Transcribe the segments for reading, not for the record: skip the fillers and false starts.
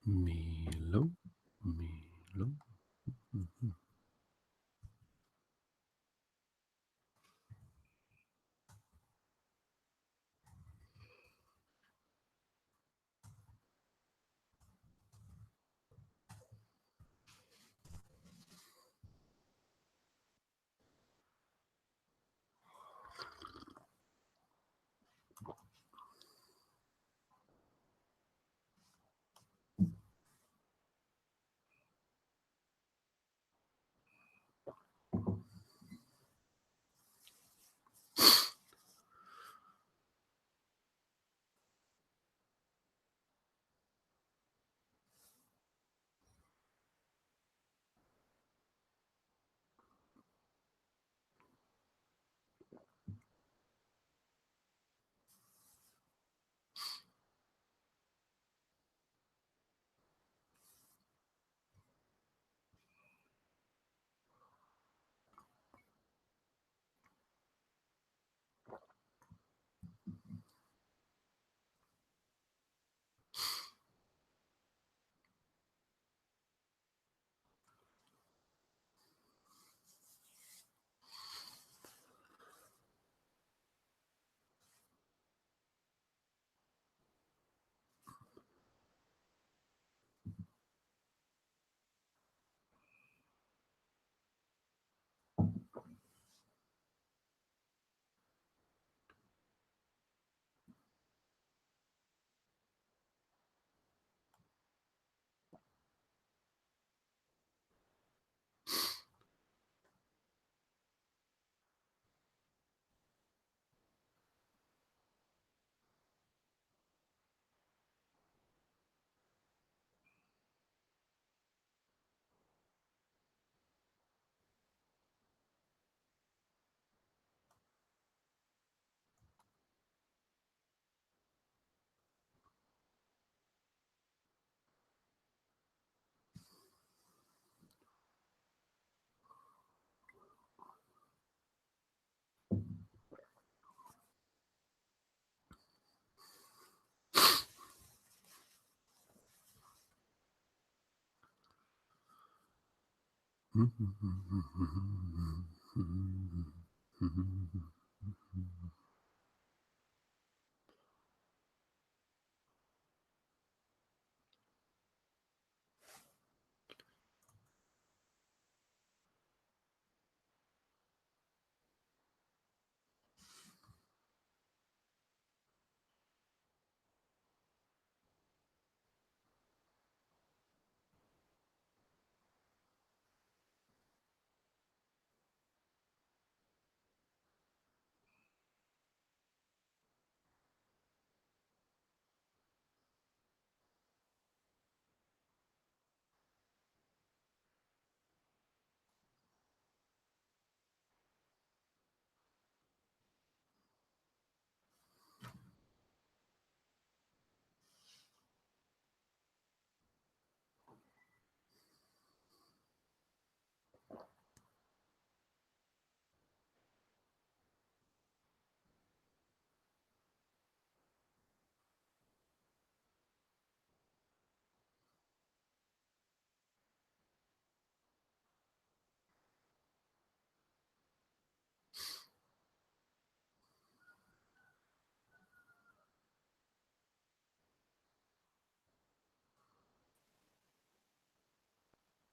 Milo. Milo. Mhm.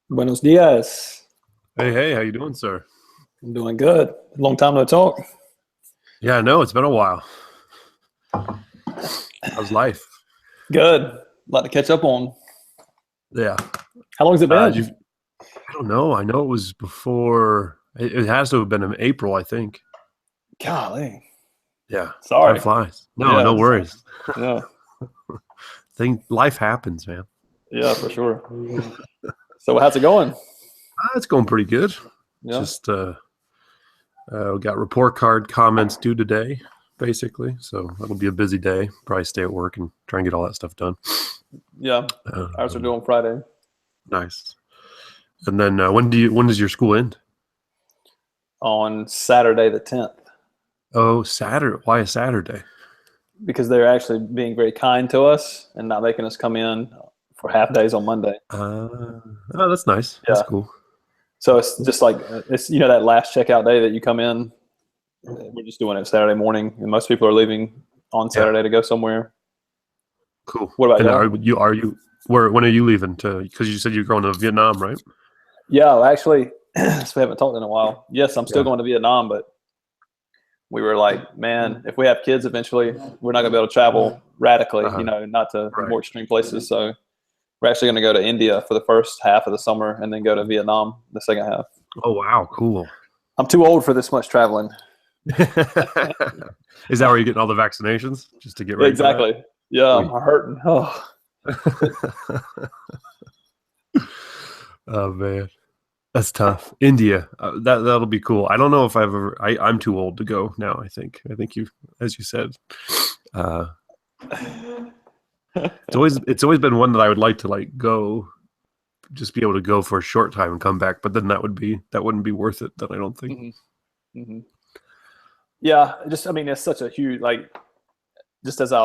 Buenos dias. Hey, how you doing, sir? I'm doing good. Long time no talk. Yeah, I know it's been a while. How's life? Good. A lot to catch up on. Yeah. How long has it Did been? you? I don't know. I know it was before. It has to have been in April, I think. Golly. Yeah. Time Sorry. flies. No, no Yeah. worries. Yeah. Life happens, man. Yeah, for sure. So how's it going? It's going pretty good. Yeah. Just we got report card comments due today, basically. So that'll be a busy day. Probably stay at work and try and get all that stuff done. Yeah. Ours are Um, doing Friday nice. And then when does your school end? on Saturday the 10th. Oh, Saturday. Why a Saturday? because they're actually being very kind to us and not making us come in for half days on Monday. Oh, that's nice. Yeah. That's cool. So it's just like it's that last checkout day that you come in. We're just doing it Saturday morning, and most people are leaving on Saturday to go somewhere. Cool. What about and you? When are you leaving to? Because you said you're going to Vietnam, right? Yeah, well, actually, so we haven't talked in a while. Yes, I'm still going to Vietnam, but we were like, man, if we have kids eventually, we're not going to be able to travel radically, not to more extreme places. So we're actually going to go to India for the first half of the summer and then go to Vietnam the second half. Oh, wow. Cool. I'm too old for this much traveling. Is that where you're getting all the vaccinations? Just to get ready? Exactly. Yeah, I'm hurting. Oh. Oh, man. That's tough. India, that'll be cool. I don't know if I'm too old to go now. I think you, as you said, it's always been one that I would like to go, just be able to go for a short time and come back. But then that wouldn't be worth it. Then I don't think. Mm-hmm. Mm-hmm. Yeah, it's such a huge just as I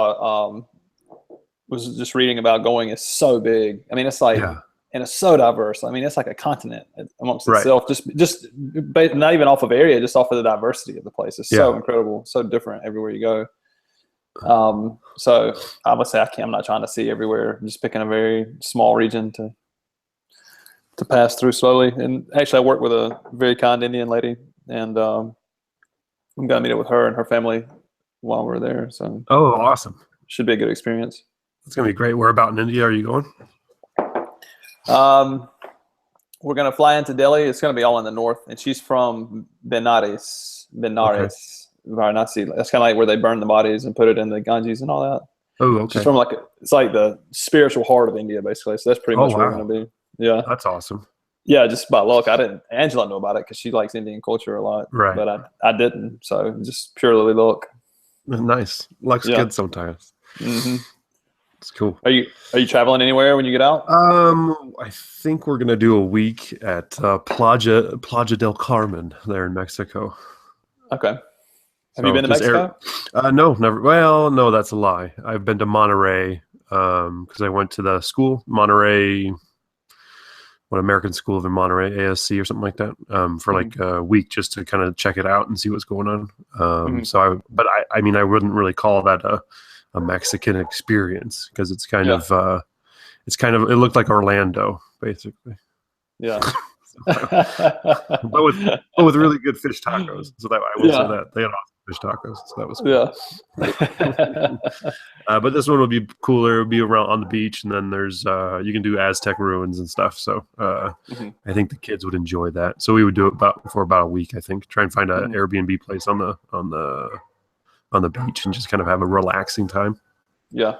was just reading about going, it's so big. I mean, it's like. Yeah. And it's so diverse. I mean, it's like a continent amongst itself. Just not even off of area, just off of the diversity of the place. It's so incredible, so different everywhere you go. So I would say I'm not trying to see everywhere. I'm just picking a very small region to pass through slowly. And actually, I work with a very kind Indian lady, and I'm gonna meet up with her and her family while we're there. So awesome! Should be a good experience. It's gonna be great. Where about in India are you going? We're going to fly into Delhi. It's going to be all in the north. And she's from Benares, Varanasi. That's kind of like where they burn the bodies and put it in the Ganges and all that. Oh, okay. She's from it's like the spiritual heart of India, basically. So that's pretty much where we're going to be. Yeah. That's awesome. Yeah, just by luck. Angela knew about it because she likes Indian culture a lot. Right. But I didn't. So just purely luck. Nice. Luck's good sometimes. Mm-hmm. It's cool. Are you traveling anywhere when you get out? I think we're gonna do a week at Playa del Carmen there in Mexico. Okay. Have you been to Mexico? No, never. Well, no, that's a lie. I've been to Monterrey because I went to the school, Monterrey, American School of Monterrey, ASC or something like that, for like a week just to kind of check it out and see what's going on. So I wouldn't really call that a Mexican experience because it's kind of it looked like Orlando basically. Yeah. but with really good fish tacos. So that I will say that they had awesome fish tacos. So that was cool. Yeah. But this one will be cooler. It'll be around on the beach, and then there's you can do Aztec ruins and stuff. So I think the kids would enjoy that. So we would do it for about a week. I think try and find an Airbnb place on the beach and just kind of have a relaxing time. Yeah.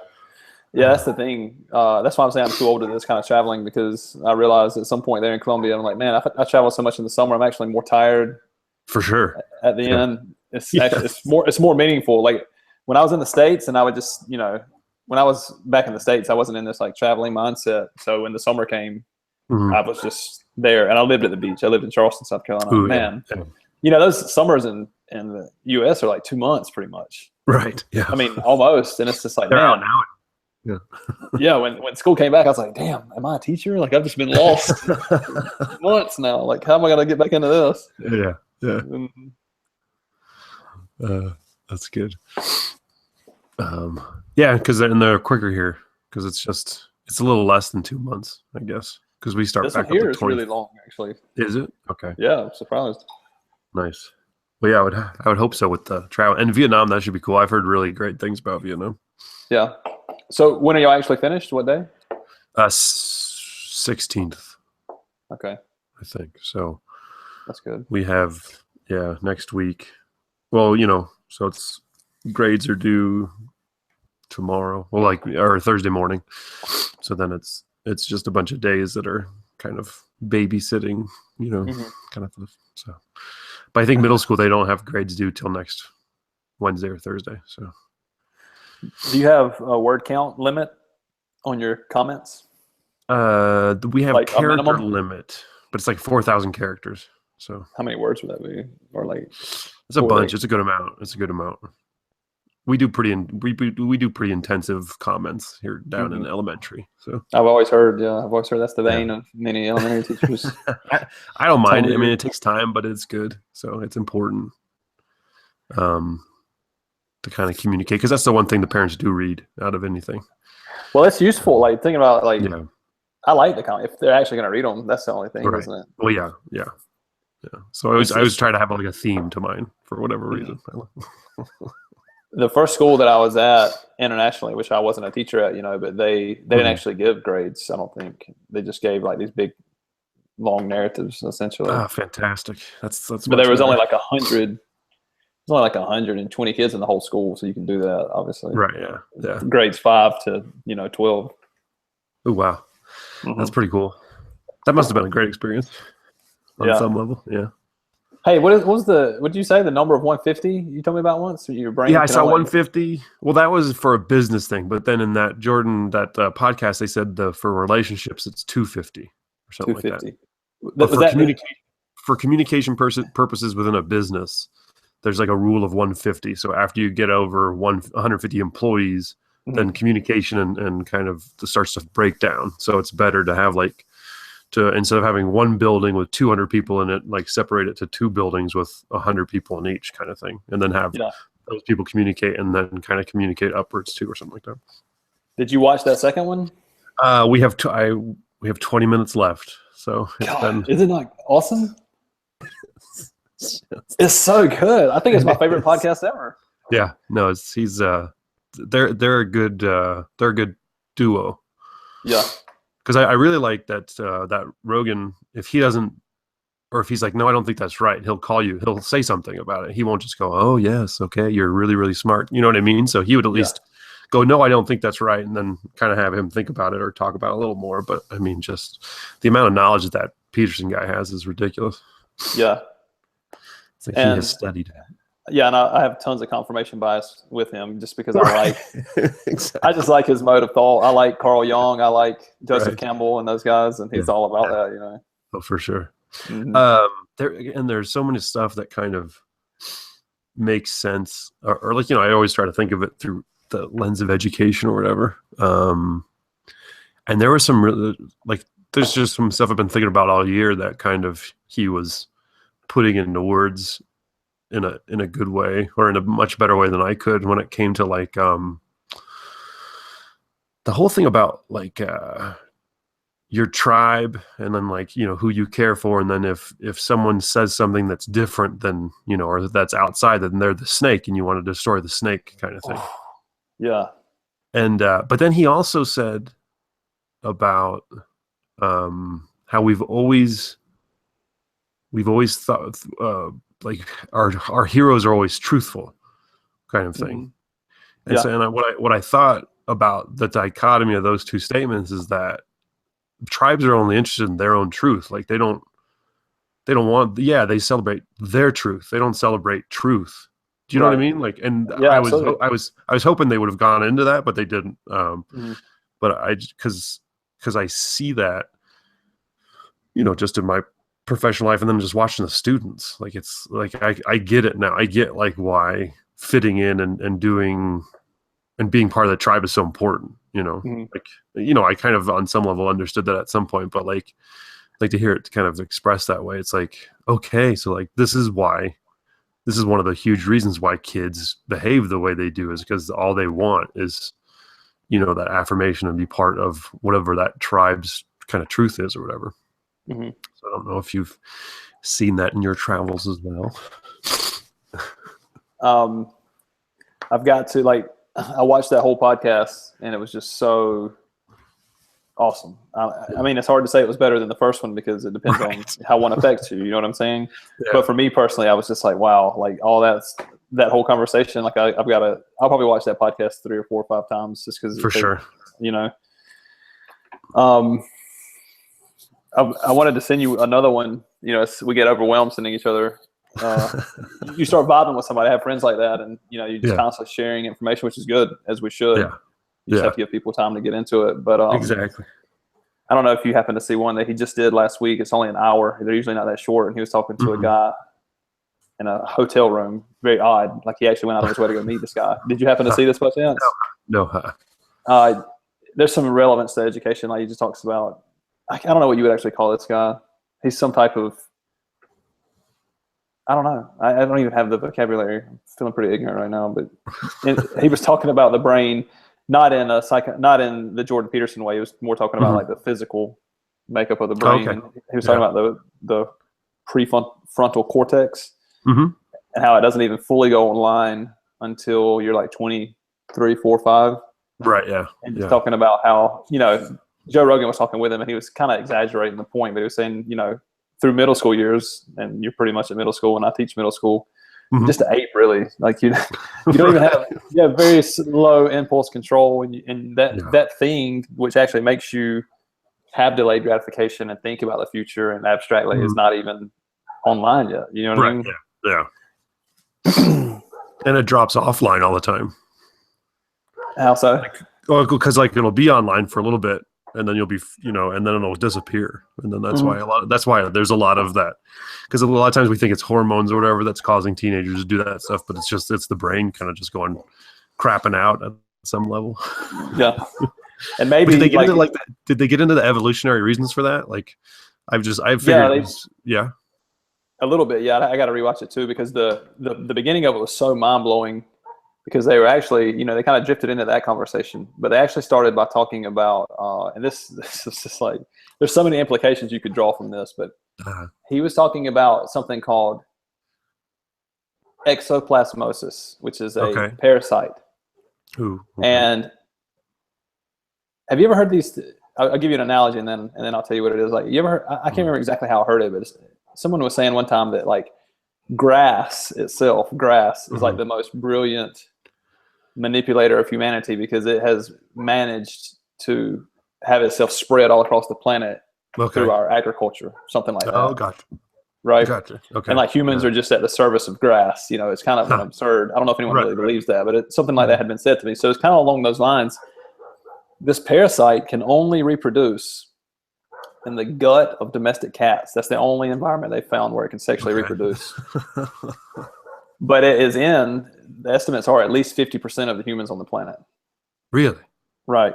That's the thing. That's why I'm saying I'm too old to this kind of traveling, because I realized at some point there in Colombia, I'm like, man, I travel so much in the summer, I'm actually more tired. For sure. At the end, it's more meaningful. Like when I was in the States, and I would just, when I was back in the States, I wasn't in this like traveling mindset. So when the summer came, I was just there, and I lived at the beach. I lived in Charleston, South Carolina. Ooh, man, those summers in the U.S. are like 2 months pretty much. Right. Yeah. I mean, almost. And it's just like, they're man. out now. Yeah. Yeah. When school came back, I was like, damn, am I a teacher? Like I've just been lost months now. Like, how am I going to get back into this? Yeah. Yeah. That's good. Yeah. Cause they're quicker here. Cause it's a little less than 2 months, I guess. Cause we start this back one here up is really long, actually. Is it? Okay. Yeah. I'm surprised. Nice. Well, yeah, I would hope so with the travel. And Vietnam, that should be cool. I've heard really great things about Vietnam. Yeah. So when are y'all actually finished? What day? 16th. Okay. I think. So that's good. We have, next week. Well, so it's grades are due tomorrow. Well, or Thursday morning. So then it's just a bunch of days that are kind of babysitting, kind of. So, but I think middle school, they don't have grades due till next Wednesday or Thursday. So, do you have a word count limit on your comments? We have character limit, but it's like 4,000 characters. So, how many words would that be? Or like, it's a bunch. It's a good amount. we do we do pretty intensive comments here down in elementary. So I've always heard that's the vein of many elementary teachers. I don't mind it. I mean, it takes time, but it's good. So it's important to kind of communicate, because that's the one thing the parents do read out of anything. Well, it's useful. Like thinking about I like the comment. If they're actually going to read them, that's the only thing, isn't it? Well, yeah. So I always try to have like a theme to mine for whatever reason. The first school that I was at internationally, which I wasn't a teacher at, but they didn't actually give grades. I don't think they just gave like these big, long narratives essentially. Ah, fantastic. That's. But there was only like 100. There's only like 120 kids in the whole school, so you can do that, obviously. Right. Yeah. Grades 5 to 12. Oh wow, that's pretty cool. That must have been a great experience on some level. Yeah. Hey, what did you say? The number of 150 you told me about once? Your brain? Yeah, I saw 150. Well, that was for a business thing, but then in that podcast, they said for relationships, it's 250 or something 250. Like that. For communication purposes within a business, there's like a rule of 150. So after you get over 150 employees, then communication and kind of starts to break down. So it's better to have instead of having one building with 200 people in it, like separate it to 2 buildings with 100 people in each kind of thing, and then have those people communicate and then kind of communicate upwards too, or something like that. Did you watch that second one? We have 20 minutes left. So isn't it awesome? It's so good. I think it's my favorite podcast ever. Yeah, no, they're a good duo. Yeah. Because I really like that Rogan, if he doesn't, or if he's like, no, I don't think that's right, he'll call you. He'll say something about it. He won't just go, oh, yes, okay, you're really, really smart. You know what I mean? So he would at least go, no, I don't think that's right, and then kind of have him think about it or talk about it a little more. But, I mean, just the amount of knowledge that Peterson guy has is ridiculous. Yeah. It's like he has studied it. Yeah, and I have tons of confirmation bias with him just because I just like his mode of thought. I like Carl Jung. I like Joseph Campbell and those guys, and he's all about that, Oh, for sure. There's so many stuff that kind of makes sense, or like, I always try to think of it through the lens of education or whatever. And there was some really, there's just some stuff I've been thinking about all year that kind of he was putting into words in a good way, or in a much better way than I could, when it came to the whole thing about your tribe, and then who you care for, and then if someone says something that's different than or that's outside, then they're the snake and you want to destroy the snake, kind of thing. Yeah. And but then he also said about how we've always thought our heroes are always truthful, kind of thing. And so, what I thought about the dichotomy of those two statements is that tribes are only interested in their own truth. Like they don't want, they celebrate their truth. They don't celebrate truth. Do you know what I mean? I was hoping they would have gone into that, but they didn't. But because I see that, just in my professional life, and then just watching the students, it's I get it now. I get why fitting in and doing and being part of the tribe is so important. I kind of on some level understood that at some point, but to hear it kind of expressed that way, it's okay, so this is one of the huge reasons why kids behave the way they do, is because all they want is that affirmation and be part of whatever that tribe's kind of truth is or whatever. So I don't know if you've seen that in your travels as well. I've got to I watched that whole podcast, and it was just so awesome. I mean, it's hard to say it was better than the first one because it depends on how one affects you. You know what I'm saying? Yeah. But for me personally, I was just wow, all that whole conversation. I'll probably watch that podcast 3 or 4 or 5 times just because. For sure. I wanted to send you another one. We get overwhelmed sending each other. You start vibing with somebody. I have friends like that, and you just constantly sharing information, which is good, as we should. You just have to give people time to get into it. But exactly. I don't know if you happen to see one that he just did last week. It's only an hour. They're usually not that short, and he was talking to a guy, in a hotel room. Very odd. Like he actually went out of his way to go meet this guy. Did you happen to see this by chance? No. There's some relevance to education. Like he just talks about, I don't know what you would actually call this guy. He's some type of, I don't know. I don't even have the vocabulary. I'm feeling pretty ignorant right now. But he was talking about the brain, not in the Jordan Peterson way. He was more talking about like the physical makeup of the brain. Okay. He was talking about the prefrontal cortex Mm-hmm. and how it doesn't even fully go online until you're like 23, 4, 5. Right. Yeah. And just talking about how, Joe Rogan was talking with him and he was kind of exaggerating the point, but he was saying, through middle school years, and you're pretty much at middle school and I teach middle school, just an ape really. Like you don't even have very low impulse control and that thing which actually makes you have delayed gratification and think about the future and abstractly is not even online yet. You know what I mean? Yeah. And it drops offline all the time. How so? Because it'll be online for a little bit, and then you'll be, and then it'll disappear, and then that's why there's a lot of that. Because a lot of times we think it's hormones or whatever that's causing teenagers to do that stuff, but it's the brain kind of just going crapping out at some level. Yeah. And maybe did they get into did they get into the evolutionary reasons for that? Like, I've figured, a little bit. Yeah, I got to rewatch it too because the beginning of it was so mind blowing because they were actually, they kind of drifted into that conversation, but they actually started by talking about, and this is just like, there's so many implications you could draw from this, but he was talking about something called exoplasmosis, which is a parasite. Ooh, okay. And have you ever heard these? I'll give you an analogy and then I'll tell you what it is. Like, you ever heard, I can't remember exactly how I heard it, but someone was saying one time that like grass itself, is like the most brilliant manipulator of humanity because it has managed to have itself spread all across the planet through our agriculture, something like that. Oh, gotcha. Right. Gotcha. Okay. And like humans are just at the service of grass. It's kind of an absurd. I don't know if anyone really believes that, but something like that had been said to me. So it's kind of along those lines. This parasite can only reproduce in the gut of domestic cats. That's the only environment they found where it can sexually reproduce. But it is the estimates are at least 50% of the humans on the planet. Really? Right.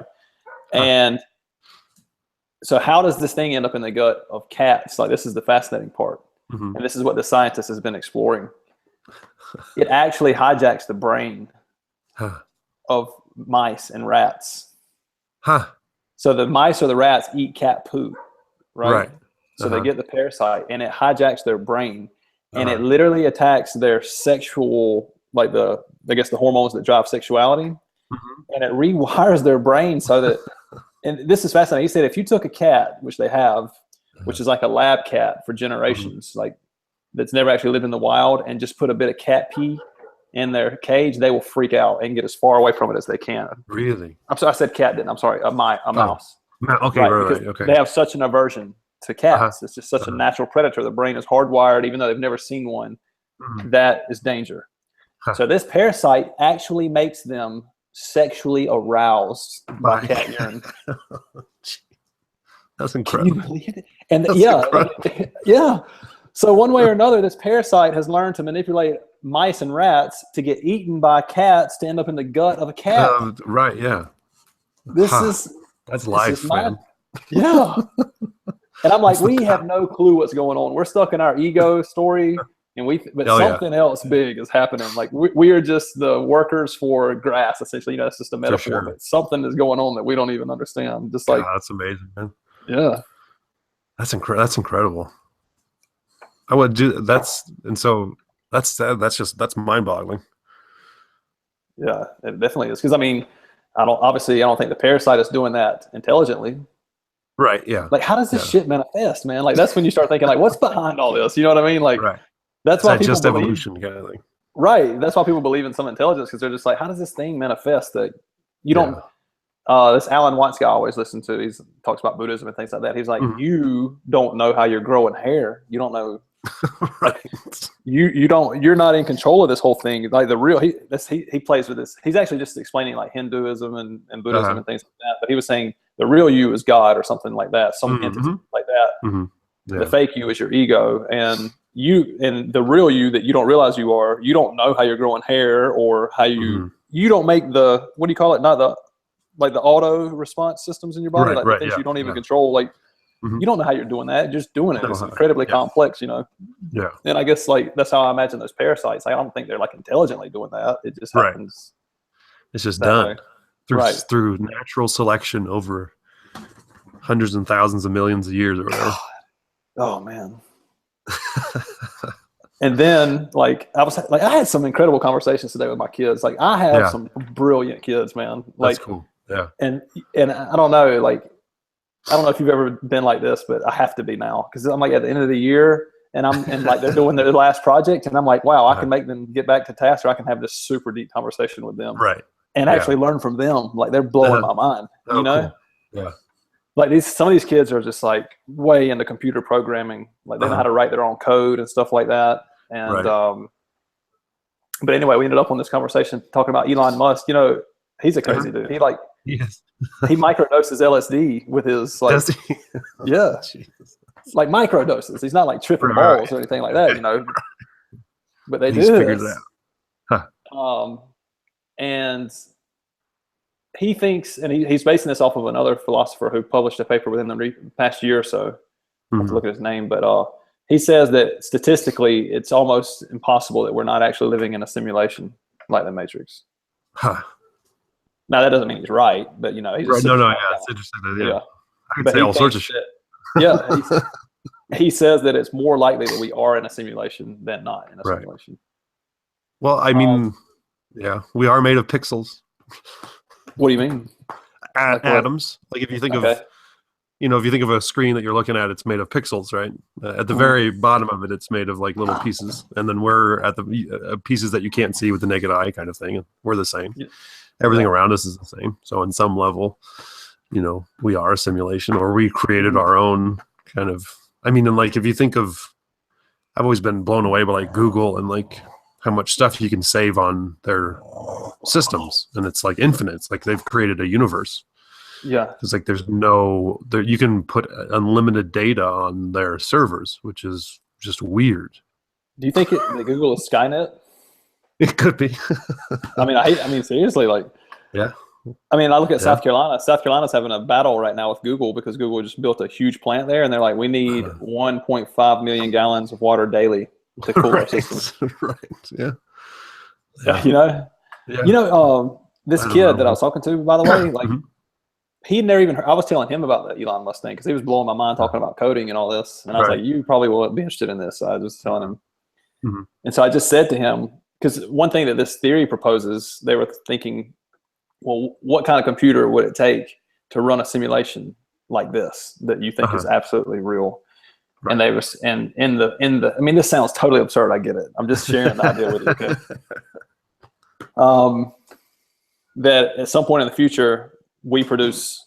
And so how does this thing end up in the gut of cats? Like, this is the fascinating part. And this is what the scientist has been exploring. It actually hijacks the brain of mice and rats. So the mice or the rats eat cat poo, right? So they get the parasite and it hijacks their brain and it literally attacks their sexual, like the hormones that drive sexuality. And it rewires their brain so that, and this is fascinating. He said, if you took a cat, which they have, which is like a lab cat for generations, like that's never actually lived in the wild, and just put a bit of cat pee in their cage, they will freak out and get as far away from it as they can. Really? I'm sorry, I said cat, didn't I? I'm sorry, a mouse. Okay, right, okay. They have such an aversion to cats. It's just such a natural predator. The brain is hardwired, even though they've never seen one. That is danger. So this parasite actually makes them sexually aroused by cat urine. That's incredible. Can you believe it? And yeah. So one way or another, this parasite has learned to manipulate mice and rats to get eaten by cats to end up in the gut of a cat. Right, yeah. That's life, man. Yeah. And I'm like, we have no clue what's going on. We're stuck in our ego story, and something else big is happening. Like we are just the workers for grass, essentially. It's just a metaphor. Sure. But something is going on that we don't even understand. Just like that's amazing, man. Yeah. That's incredible. I would do that's mind-boggling. Yeah, it definitely is. Because I don't think the parasite is doing that intelligently. Right. Yeah. Like, how does this shit manifest, man? Like, that's when you start thinking, like, what's behind all this? You know what I mean? Like, that's why people just evolution kind of thing. Right. That's why people believe in some intelligence, because they're just like, how does this thing manifest that you don't? This Alan Watts guy I always listen to. He talks about Buddhism and things like that. He's like, you don't know how you're growing hair. You don't know. You're not in control of this whole thing. Like the real, he plays with this. He's actually just explaining like Hinduism and Buddhism and things like that. But he was saying the real you is God or something like that. Some entity like that. The fake you is your ego. And and the real you that you don't realize you are, you don't know how you're growing hair or how you don't make the, what do you call it? Not the, like the auto response systems in your body, the things you don't even control. Like you don't know how you're doing that. Just doing it. It's incredibly complex, you know? Yeah. And I guess like, that's how I imagine those parasites. Like, I don't think they're like intelligently doing that. It just happens. It's just done through natural selection over hundreds and thousands of millions of years or whatever. Oh man. And then like I had some incredible conversations today with my kids. Like I have some brilliant kids, man. Like, that's cool. Yeah. And I don't know, like, I don't know if you've ever been like this, but I have to be now. Cause I'm like at the end of the year and like they're doing their last project and I'm like, wow, I can make them get back to task, or I can have this super deep conversation with them. Right. And actually learn from them. Like they're blowing my mind, you know? Cool. Yeah. Like some of these kids are just like way into computer programming. Like they know how to write their own code and stuff like that. And, but anyway, we ended up on this conversation talking about Elon Musk. You know, he's a crazy dude. He like, he microdoses LSD with his like, like microdoses. He's not like tripping balls or anything like that, you know, but they do. Figured it out. And he thinks, and he's basing this off of another philosopher who published a paper within the past year or so. I have to look at his name, but he says that statistically, it's almost impossible that we're not actually living in a simulation like the Matrix. Now that doesn't mean he's right, but you know, he's it's interesting. Yeah, I could say all sorts of shit. He says that it's more likely that we are in a simulation than not in a simulation. Well, I mean, we are made of pixels. What do you mean? Atoms. Like if you think of, you know, if you think of a screen that you're looking at, it's made of pixels, right? At the very bottom of it, it's made of like little pieces, and then we're at the pieces that you can't see with the naked eye, kind of thing. We're the same. Everything around us is the same. So on some level, you know, we are a simulation, or we created our own kind of. I mean, and like if you think of, I've always been blown away by like Google and like how much stuff you can save on their systems, and it's like infinite. It's like they've created a universe. Yeah, it's like there's no there. You can put unlimited data on their servers, which is just weird. Do you think that Google is Skynet? It could be. I mean, seriously, like. Yeah. I mean, I look at South Carolina. South Carolina's having a battle right now with Google because Google just built a huge plant there, and they're like, we need 1.5 million gallons of water daily to cool our system. Right. Yeah. You know. Yeah. You know, this kid that I was talking to, by the way, like he'd never even heard, I was telling him about the Elon Musk thing because he was blowing my mind talking about coding and all this, and I was like, you probably will be interested in this. So I was just telling him, and so I just said to him, because one thing that this theory proposes, they were thinking, well, what kind of computer would it take to run a simulation like this that you think is absolutely real? Right. And they was and in the I mean, this sounds totally absurd. I get it. I'm just sharing the idea with you. Okay? That at some point in the future, we produce,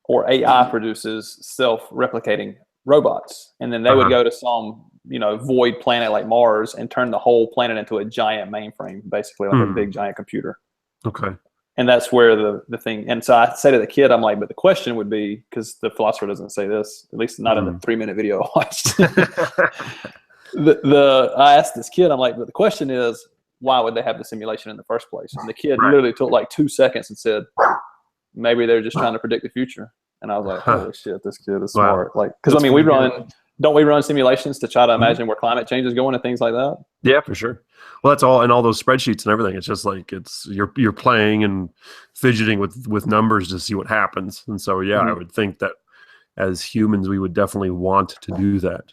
or AI produces, self-replicating robots, and then they would go to some, you know, void planet like Mars and turn the whole planet into a giant mainframe, basically like a big giant computer. Okay. And that's where the thing. And so I say to the kid, I'm like, but the question would be, because the philosopher doesn't say this, at least not in the 3-minute video I watched. I asked this kid, I'm like, but the question is, why would they have the simulation in the first place? And the kid literally took like 2 seconds and said, maybe they're just trying to predict the future. And I was like, holy shit, this kid is smart. Like, because I mean, don't we run simulations to try to imagine where climate change is going and things like that? Yeah, for sure. Well, that's all in all those spreadsheets and everything. It's just like you're playing and fidgeting with numbers to see what happens. And so I would think that as humans we would definitely want to do that.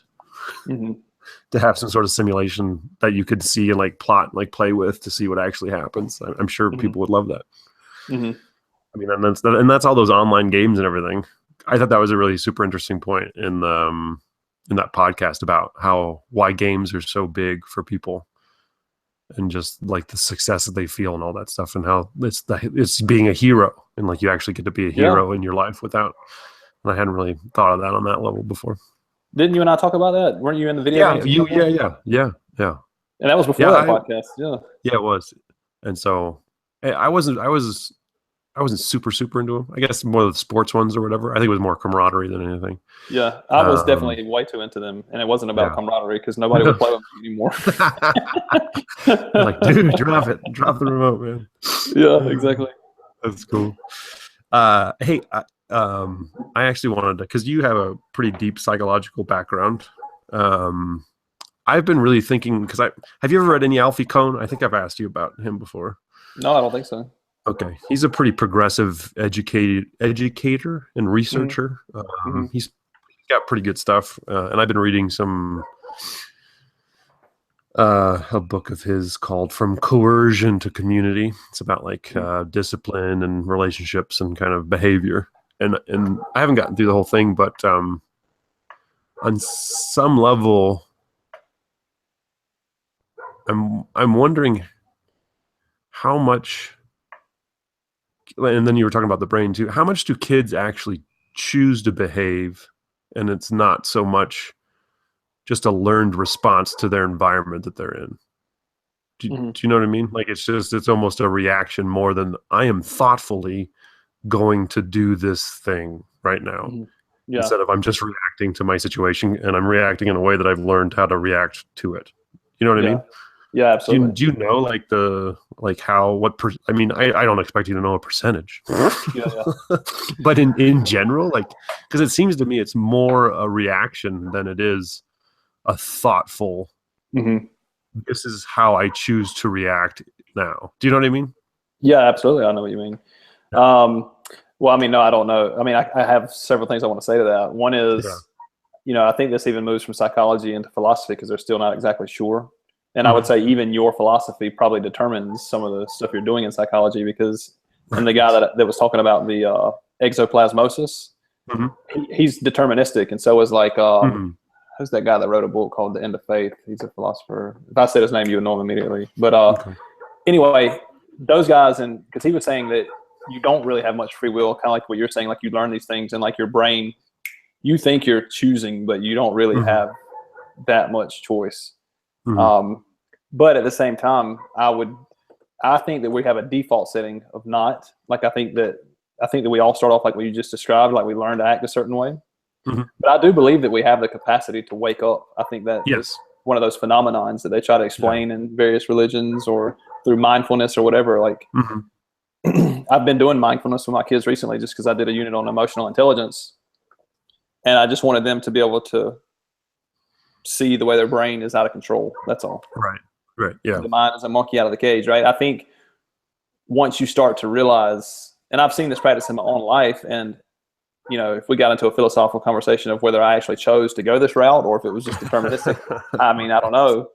To have some sort of simulation that you could see and like plot and like play with to see what actually happens. I'm sure people would love that. I mean, and that's all those online games and everything. I thought that was a really super interesting point in that podcast about why games are so big for people, and just like the success that they feel and all that stuff, and how it's being a hero, and like you actually get to be a hero in your life without. And I hadn't really thought of that on that level before. Didn't you and I talk about that? Weren't you in the video? Yeah. And that was before that podcast. Yeah, it was. And so I was I wasn't super into them. I guess more of the sports ones or whatever. I think it was more camaraderie than anything. Yeah, I was definitely way too into them, and it wasn't about camaraderie because nobody would play with me anymore. Like, dude, drop the remote, man. Yeah, exactly. That's cool. Hey, I actually wanted to, because you have a pretty deep psychological background. I've been really thinking, because have you ever read any Alfie Kohn? I think I've asked you about him before. No, I don't think so. Okay, he's a pretty progressive educator and researcher. He's got pretty good stuff, and I've been reading a book of his called "From Coercion to Community." It's about like discipline and relationships and kind of behavior. And I haven't gotten through the whole thing, but on some level, I'm wondering how much. And then you were talking about the brain too. How much do kids actually choose to behave, and it's not so much just a learned response to their environment that they're in? Do you know what I mean? Like it's almost a reaction more than I am thoughtfully going to do this thing right now. Instead of I'm just reacting to my situation, and I'm reacting in a way that I've learned how to react to it. You know what I mean? Yeah, absolutely. Do you know I mean, I don't expect you to know a percentage. But in general, like, because it seems to me it's more a reaction than it is a thoughtful, this is how I choose to react now. Do you know what I mean? Yeah, absolutely. I know what you mean. Well, I mean, no, I don't know. I mean, I have several things I want to say to that. One is, I think this even moves from psychology into philosophy because they're still not exactly sure. And I would say even your philosophy probably determines some of the stuff you're doing in psychology because, and the guy that was talking about the exoplasmosis, he's deterministic. And so is like, who's that guy that wrote a book called The End of Faith? He's a philosopher. If I said his name, you would know him immediately. But anyway, those guys, and because he was saying that you don't really have much free will, kind of like what you're saying, like you learn these things and like your brain, you think you're choosing, but you don't really have that much choice. But at the same time, I think that we have a default setting of not. Like I think that we all start off like what you just described, like we learn to act a certain way. But I do believe that we have the capacity to wake up. I think that is one of those phenomenons that they try to explain in various religions or through mindfulness or whatever. Like I've been doing mindfulness with my kids recently just because I did a unit on emotional intelligence, and I just wanted them to be able to see the way their brain is out of control. That's all. Right. Yeah. The mind is a monkey out of the cage, right? I think once you start to realize, and I've seen this practice in my own life, and if we got into a philosophical conversation of whether I actually chose to go this route or if it was just deterministic, I mean, I don't know.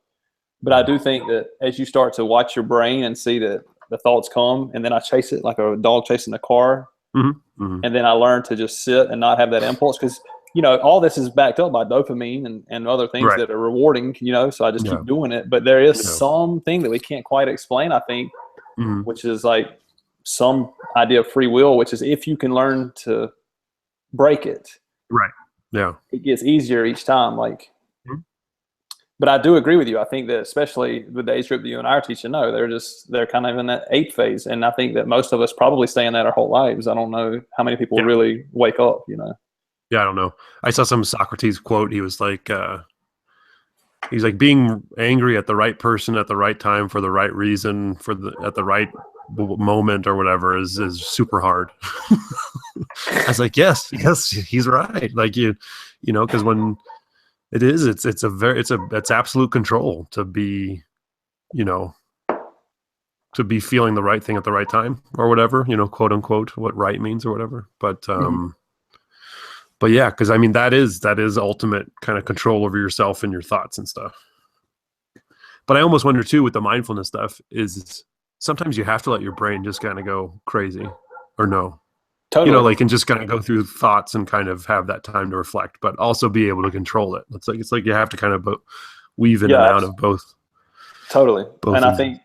But I do think that as you start to watch your brain and see that the thoughts come, and then I chase it like a dog chasing a car, and then I learn to just sit and not have that impulse because all this is backed up by dopamine and other things that are rewarding, so I just keep doing it. But there is something that we can't quite explain, I think, which is like some idea of free will, which is if you can learn to break it. Right. Yeah. It gets easier each time. Like, but I do agree with you. I think that especially with the age group that you and I are teaching, they're kind of in that 8 phase. And I think that most of us probably stay in that our whole lives. I don't know how many people really wake up, Yeah, I don't know. I saw some Socrates quote. He was like, he's like, being angry at the right person at the right time for the right reason at the right moment or whatever is super hard. I was like, yes, he's right. Like because when it's absolute control to be, to be feeling the right thing at the right time or whatever, quote unquote, what right means or whatever. But but yeah, because I mean that is ultimate kind of control over yourself and your thoughts and stuff. But I almost wonder too with the mindfulness stuff is sometimes you have to let your brain just kind of go crazy or no. Totally. And just kind of go through thoughts and kind of have that time to reflect, but also be able to control it. It's like you have to kind of weave in and out of both. Totally. And I think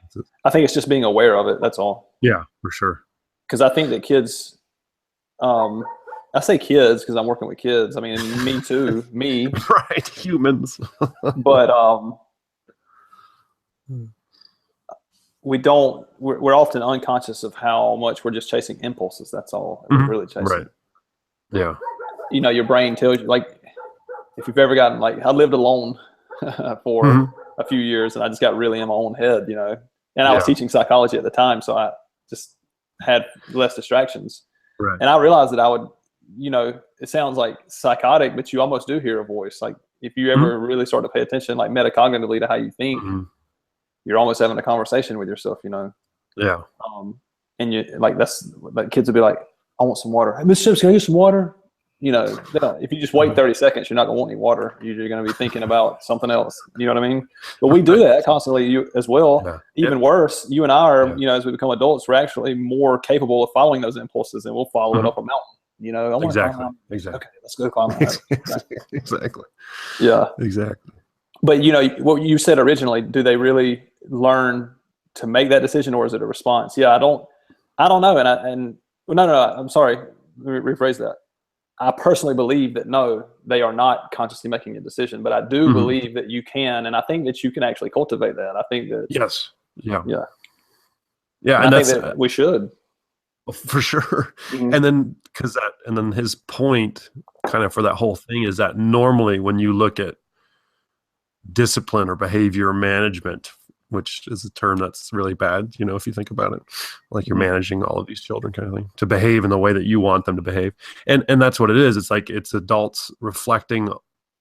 it's just being aware of it. That's all. Yeah, for sure. Because I think that kids, I say kids because I'm working with kids. I mean, me too. Me. Right. Humans. But we're often unconscious of how much we're just chasing impulses. That's all we're really chasing. Right. Yeah. Your brain tells you, like, if you've ever gotten, like, I lived alone for a few years, and I just got really in my own head, and I was teaching psychology at the time. So I just had less distractions. Right. And I realized that I would, it sounds like psychotic, but you almost do hear a voice. Like, if you ever really start to pay attention, like, metacognitively to how you think, you're almost having a conversation with yourself, Yeah. And you, like, kids will be like, I want some water. Hey, Mr. Sims, can I get some water? If you just wait 30 seconds, you're not going to want any water. You're going to be thinking about something else. You know what I mean? But we do that constantly as well. Yeah. Even worse, you and I are, as we become adults, we're actually more capable of following those impulses, and we'll follow it up a mountain. Exactly. Okay, let's go climb a mountain. Exactly. Yeah. Exactly. But, what you said originally, do they really learn to make that decision, or is it a response? Yeah, I don't know. No, I'm sorry. Let me rephrase that. I personally believe that no, they are not consciously making a decision, but I do believe that you can, and I think that you can actually cultivate that. I think that yes, yeah, and I think that we should, for sure. And then his point, kind of for that whole thing, is that normally when you look at discipline or behavior management, which is a term that's really bad, if you think about it, like you're managing all of these children kind of thing to behave in the way that you want them to behave. And that's what it is. It's like, it's adults reflecting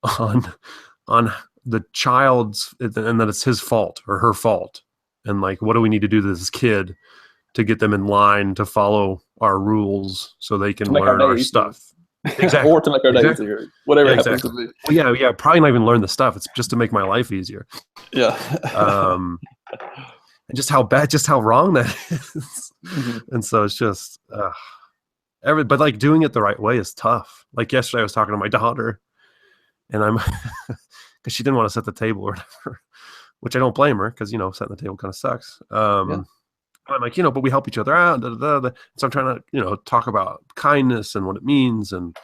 on the child's, and that it's his fault or her fault. And like, what do we need to do to this kid to get them in line to follow our rules so they can learn our stuff? Exactly. Or to make our days easier, whatever happens to be. Well, yeah, probably not even learn the stuff. It's just to make my life easier. Yeah. And just how wrong that is. And so it's just but like doing it the right way is tough. Like yesterday I was talking to my daughter, and I'm because she didn't want to set the table or whatever, which I don't blame her, because setting the table kind of sucks. I'm like, but we help each other out. So I'm trying to, talk about kindness and what it means and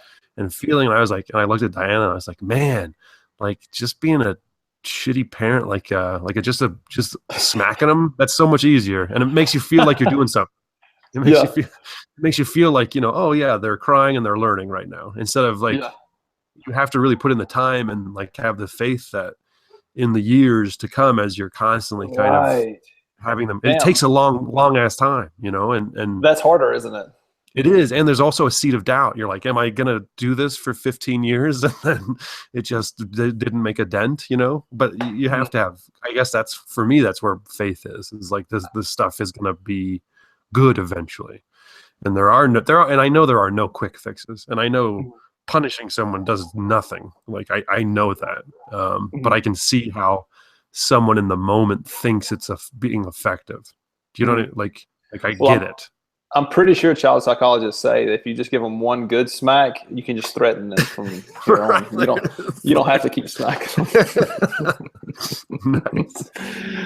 feeling. And I was like, and I looked at Diana, and I was like, man, like just being a shitty parent, like just smacking them, that's so much easier. And it makes you feel like you're doing something. It makes you feel like, oh yeah, they're crying and they're learning right now. Instead of like, you have to really put in the time and like have the faith that in the years to come, as you're constantly kind of having them, it takes a long ass time, and that's harder, isn't it? It is. And there's also a seed of doubt. You're like, am I going to do this for 15 years? And then it just didn't make a dent, but you have to have, I guess that's, for me, that's where faith is like this stuff is going to be good eventually. And there are, and I know there are no quick fixes, and I know punishing someone does nothing. Like I know that, but I can see how someone in the moment thinks it's being effective. Do you know what I mean? Like I get it. I'm pretty sure child psychologists say that if you just give them one good smack, you can just threaten them from your own. You don't have to keep smacking them. Nice.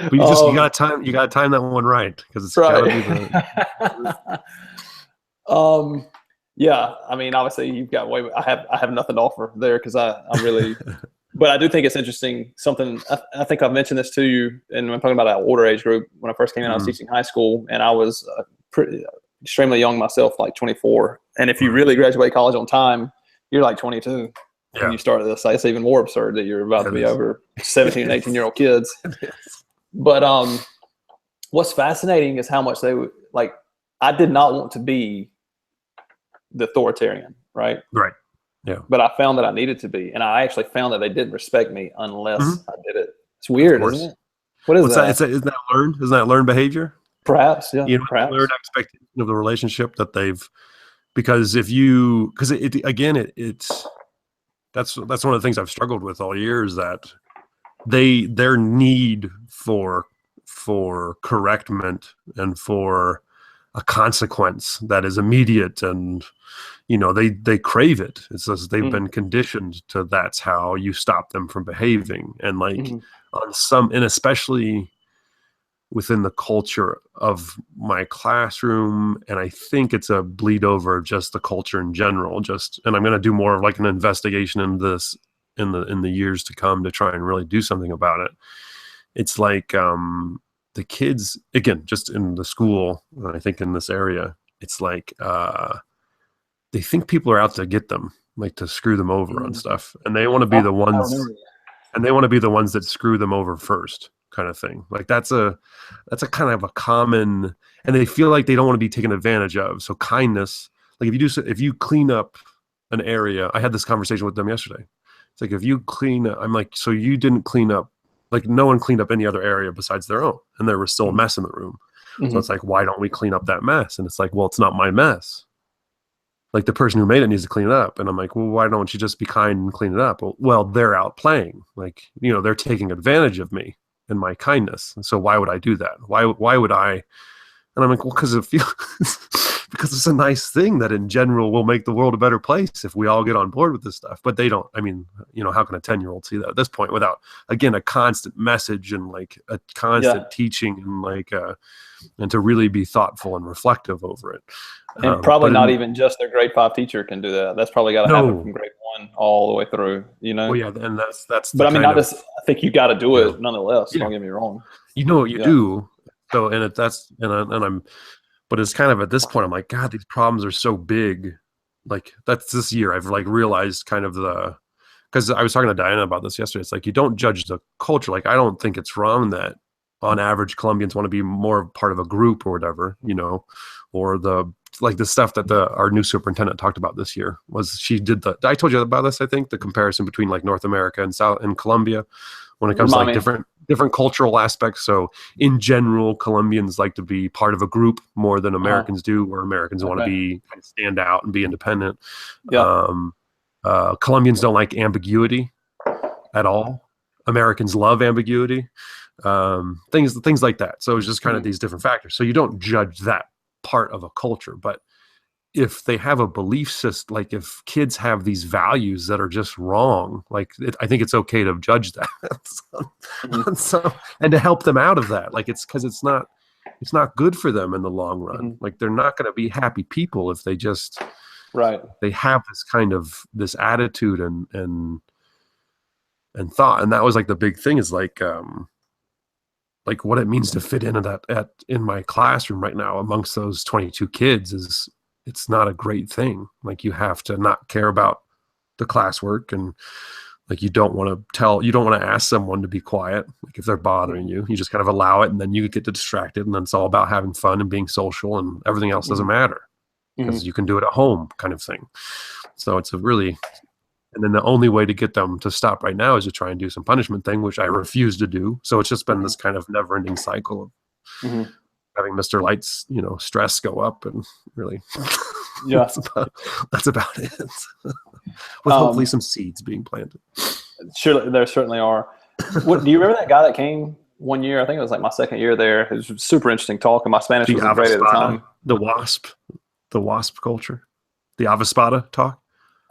But you gotta time that one right, because it's gotta be the. Yeah, I mean, obviously you've got I have nothing to offer there, because I'm really. But I do think it's interesting. Something I think I've mentioned this to you, and I'm talking about an older age group. When I first came in, I was teaching high school, and I was extremely young myself, like 24. And if you really graduate college on time, you're like 22 when you start this. It's even more absurd that you're about to be over 17 and 18-year-old kids. But what's fascinating is how much they would like. I did not want to be the authoritarian, right? Right. Yeah. But I found that I needed to be, and I actually found that they didn't respect me unless I did it. It's weird, isn't it? What's that? Isn't that learned? Isn't that learned behavior? Perhaps, yeah. Perhaps. Learned expectation of the relationship that they've, because it's that's one of the things I've struggled with all years, that their need for correctment and for a consequence that is immediate, and they crave it. It's just they've been conditioned to, that's how you stop them from behaving. And like and especially within the culture of my classroom, and I think it's a bleed over of just the culture in general. And I'm going to do more of like an investigation into this in the years to come to try and really do something about it. It's like the kids, again, just in the school, I think in this area, it's like they think people are out to get them, like to screw them over on stuff, and they want to be the ones, and they want to be the ones that screw them over first, kind of thing. Like that's a kind of a common, and they feel like they don't want to be taken advantage of. So kindness, like if you clean up an area, I had this conversation with them yesterday. It's like if you clean up, I'm like, so you didn't clean up, like no one cleaned up any other area besides their own, and there was still a mess in the room. So it's like, why don't we clean up that mess? And it's like, well, it's not my mess. Like the person who made it needs to clean it up. And I'm like, well, why don't you just be kind and clean it up? Well, they're out playing. Like, they're taking advantage of me and my kindness. And so why would I do that? Why would I? And I'm like, well, because because it's a nice thing that in general will make the world a better place if we all get on board with this stuff. But they don't. I mean, how can a 10-year-old see that at this point without, again, a constant message and like a constant teaching and like, and to really be thoughtful and reflective over it. And probably not even just their grade 5 teacher can do that. That's probably got to happen from grade 1 all the way through, Well, yeah, and that's. But I mean, I think you got to do it nonetheless. Don't get me wrong. You know what you do. So, but it's kind of at this point, I'm like, God, these problems are so big. Like that's this year I've like realized kind of because I was talking to Diana about this yesterday. It's like, you don't judge the culture. Like, I don't think it's wrong that on average Colombians want to be more part of a group or whatever, or the stuff that our new superintendent talked about this year was she did I told you about this, I think, the comparison between like North America and Colombia when it comes to like different cultural aspects. So in general, Colombians like to be part of a group more than Americans do, where Americans want to be kind of stand out and be independent. Colombians don't like ambiguity at all. Americans love ambiguity. Things like that. So it's just kind of these different factors. So you don't judge that part of a culture, but if they have a belief system, like if kids have these values that are just wrong, like I think it's okay to judge that. And to help them out of that, like it's because it's not good for them in the long run. Like they're not going to be happy people if they just they have this kind of this attitude and thought. And that was like the big thing is like what it means to fit into that in my classroom right now amongst those 22 kids is it's not a great thing. Like you have to not care about the classwork, and like you don't want to ask someone to be quiet. Like if they're bothering you, you just kind of allow it, and then you get distracted, and then it's all about having fun and being social, and everything else doesn't matter because you can do it at home, kind of thing. So it's and then the only way to get them to stop right now is to try and do some punishment thing, which I refuse to do. So it's just been this kind of never-ending cycle of having Mr. Light's, stress go up, and really, that's about it. With hopefully some seeds being planted. Sure, there certainly are. Do you remember that guy that came one year? I think it was like my second year there. It was super interesting talk, and my Spanish wasn't great at the time. The wasp culture, the Avespada talk.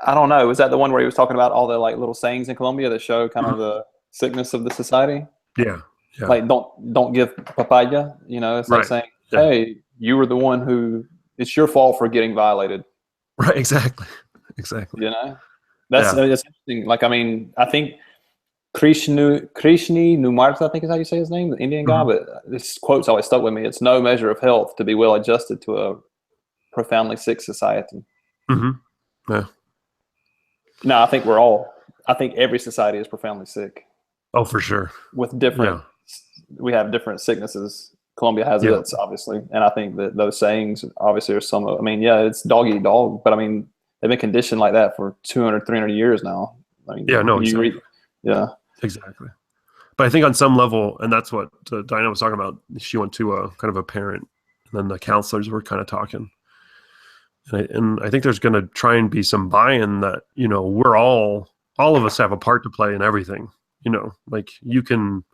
I don't know. Was that the one where he was talking about all the like little sayings in Colombia that show kind of the sickness of the society? Yeah. Like don't give papaya. It's like saying, hey, you were the one who. It's your fault for getting violated. Right. Exactly. That's interesting. Like, I mean, I think Krishni Numarth, I think is how you say his name, the Indian guy. But this quote's always stuck with me. It's no measure of health to be well adjusted to a profoundly sick society. Yeah. No, I think every society is profoundly sick. Oh, for sure. With we have different sicknesses. Colombia has it, obviously. And I think that those sayings obviously are some of, I mean, it's dog eat dog, but I mean, they've been conditioned like that for 200, 300 years now. I mean, exactly. But I think on some level, and that's what Diana was talking about, she went to a kind of a parent, and then the counselors were kind of talking. And I think there's going to try and be some buy-in that, we're all of us have a part to play in everything. Like you can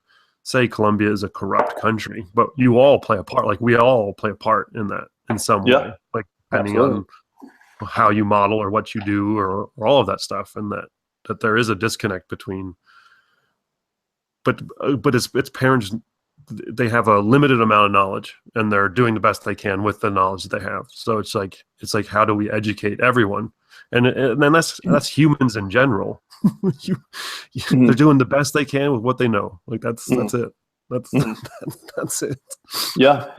say Colombia is a corrupt country, but you all play a part. Like we all play a part in that in some way, like depending on how you model or what you do or all of that stuff. And that there is a disconnect between, but it's parents, they have a limited amount of knowledge and they're doing the best they can with the knowledge that they have. So it's like, how do we educate everyone? And then that's humans in general. They're doing the best they can with what they know. Like that's it. That's that's it. Yeah.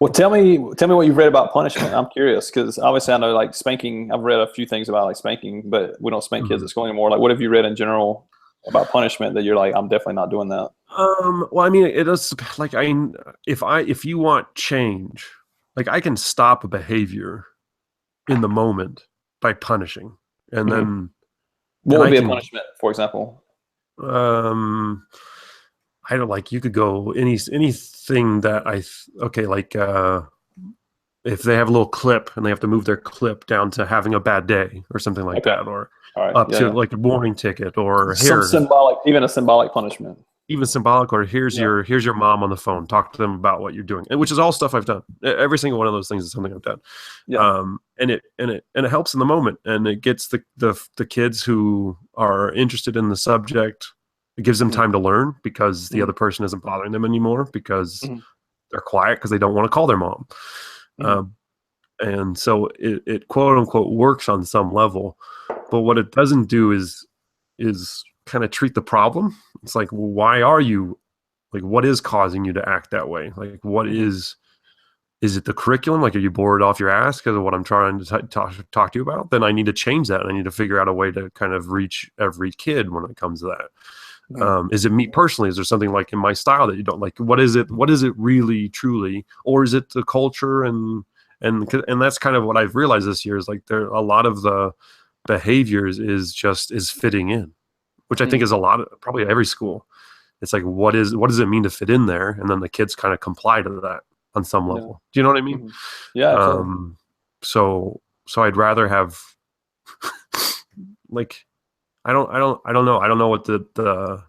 Well, tell me what you've read about punishment. I'm curious because obviously I know like spanking. I've read a few things about like spanking, but we don't spank kids at school anymore. Like, what have you read in general about punishment that you're like, I'm definitely not doing that? Well, I mean, it is like if you want change, like I can stop a behavior in the moment by punishing, and then what would be a punishment, for example? I don't like you could go anything that like if they have a little clip and they have to move their clip down to having a bad day or something like that, or up to like a warning ticket, or some symbolic, even a symbolic punishment. Even symbolic, or here's your mom on the phone. Talk to them about what you're doing, which is all stuff I've done. Every single one of those things is something I've done. Yeah. And it helps in the moment, and it gets the kids who are interested in the subject. It gives them time to learn because the other person isn't bothering them anymore because they're quiet because they don't want to call their mom. And so it quote unquote works on some level, but what it doesn't do is kind of treat the problem. It's like, well, why are you like, what is causing you to act that way? Like, what is it the curriculum? Like, are you bored off your ass because of what I'm trying to talk to you about? Then I need to change that. And I need to figure out a way to kind of reach every kid when it comes to that. Is it me personally? Is there something like in my style that you don't like? What is it really truly? Or is it the culture? And that's kind of what I've realized this year is like there a lot of the behaviors is fitting in, which I think is a lot of probably every school. It's like, what does it mean to fit in there? And then the kids kind of comply to that on some level. Do you know what I mean? Yeah. So I'd rather have like, I don't know. I don't know what the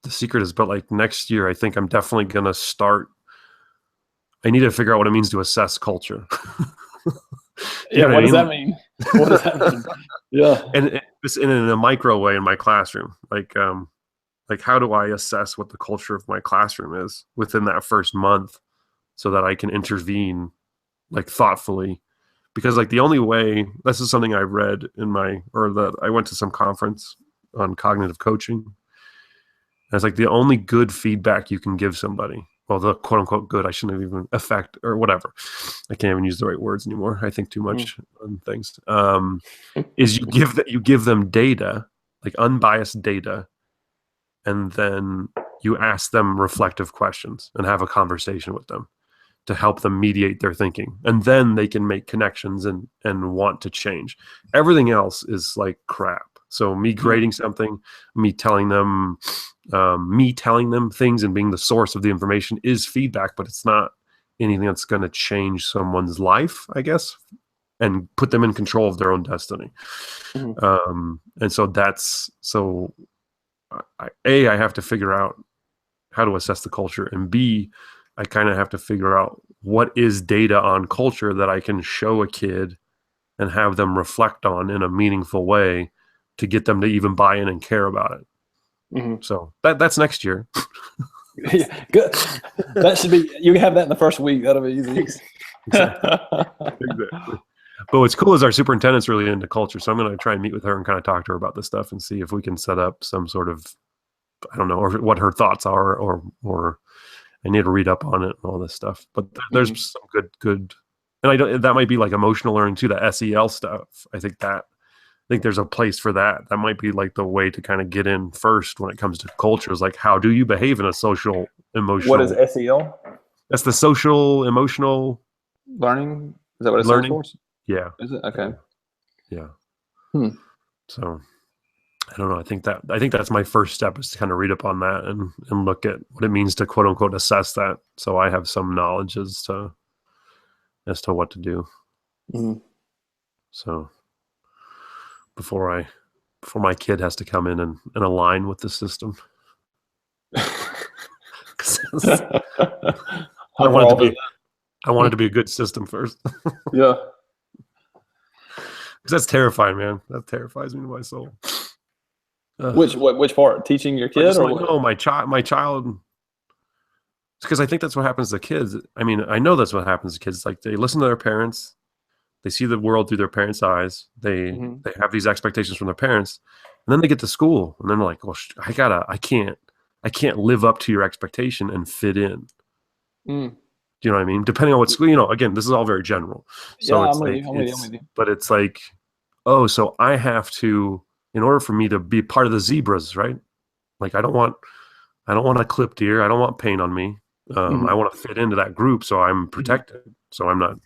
secret is, but like next year, I think I'm definitely going to start. I need to figure out what it means to assess culture. What does that mean? What does that mean? Yeah. And it's in a micro way in my classroom. Like how do I assess what the culture of my classroom is within that first month so that I can intervene like thoughtfully? Because like the only way, this is something I read I went to some conference on cognitive coaching. And it's like the only good feedback you can give somebody, well, the quote unquote good, I shouldn't have even affect or whatever. I can't even use the right words anymore. I think too much on things. Is you give them data, like unbiased data, and then you ask them reflective questions and have a conversation with them to help them mediate their thinking. And then they can make connections and want to change. Everything else is like crap. So me grading something, me telling them things and being the source of the information is feedback, but it's not anything that's going to change someone's life, I guess, and put them in control of their own destiny. And so I have to figure out how to assess the culture, and B, I kind of have to figure out what is data on culture that I can show a kid and have them reflect on in a meaningful way to get them to even buy in and care about it. So that's next year. Yeah, good. That should be, you can have that in the first week. That'll be easy. Exactly. But what's cool is our superintendent's really into culture. So I'm going to try and meet with her and kind of talk to her about this stuff and see if we can set up some sort of, I don't know, or what her thoughts are, or I need to read up on it and all this stuff. But there's some good, and that might be like emotional learning too, the SEL stuff. I think there's a place for that. That might be like the way to kind of get in first when it comes to culture, is like, how do you behave in a social, emotional? What is SEL? That's the social, emotional learning. Is that what it's learning? For? Yeah. Is it? Okay. Yeah. So I don't know. I think that's my first step, is to kind of read up on that and look at what it means to quote unquote assess that. So I have some knowledge as to what to do. So before my kid has to come in and align with the system. I want it to be a good system first. Yeah. Because that's terrifying, man. That terrifies me to my soul. Which part? Teaching your kid, or like, no, my child. Because I think that's what happens to kids. I mean, I know that's what happens to kids. Like, they listen to their parents. They see the world through their parents' eyes. They have these expectations from their parents, and then they get to school, and then they're like, "Well, I I can't live up to your expectation and fit in. Mm. Do you know what I mean? Depending on what school, again, this is all very general. So Yeah, it's I'm with like, you. I'm with you. but it's like, oh, so I have to, in order for me to be part of the zebras, right? Like, I don't want a clipped ear. I don't want paint on me. I want to fit into that group, so I'm protected, so I'm not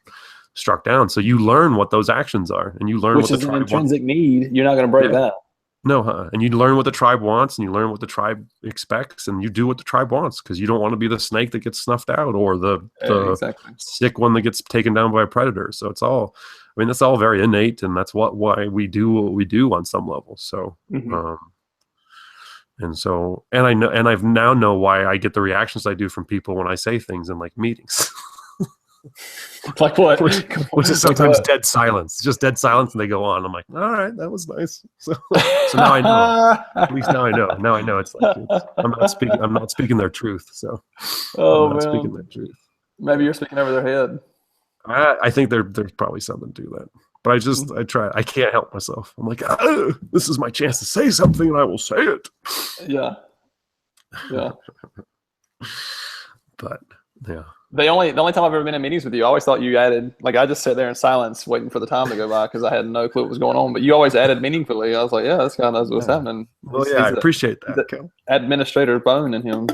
struck down. So you learn what those actions are, and you learn Which what the is an tribe intrinsic wants. need. You're not going to break that. No, and you learn what the tribe wants, and you learn what the tribe expects, and you do what the tribe wants because you don't want to be the snake that gets snuffed out or the Exactly. sick one that gets taken down by a predator. So it's all, I mean, that's all very innate, and that's why we do what we do on some level. So, and I know, and I've now know why I get the reactions I do from people when I say things in like meetings. Like what? Which is sometimes dead silence, just dead silence, and they go on. I'm like, all right, that was nice. So now I know. At least now I know. Now I know it's like I'm not speaking their truth. So I'm not speaking their truth. Maybe you're speaking over their head. I think there's probably something to that. But I try. I can't help myself. I'm like, oh, this is my chance to say something, and I will say it. Yeah. Yeah. But yeah. The only time I've ever been in meetings with you, I always thought you added, like, I just sat there in silence waiting for the time to go by because I had no clue what was going on. But you always added meaningfully. I was like, yeah, this guy knows what's happening. Well, I appreciate that. Administrator bone in him.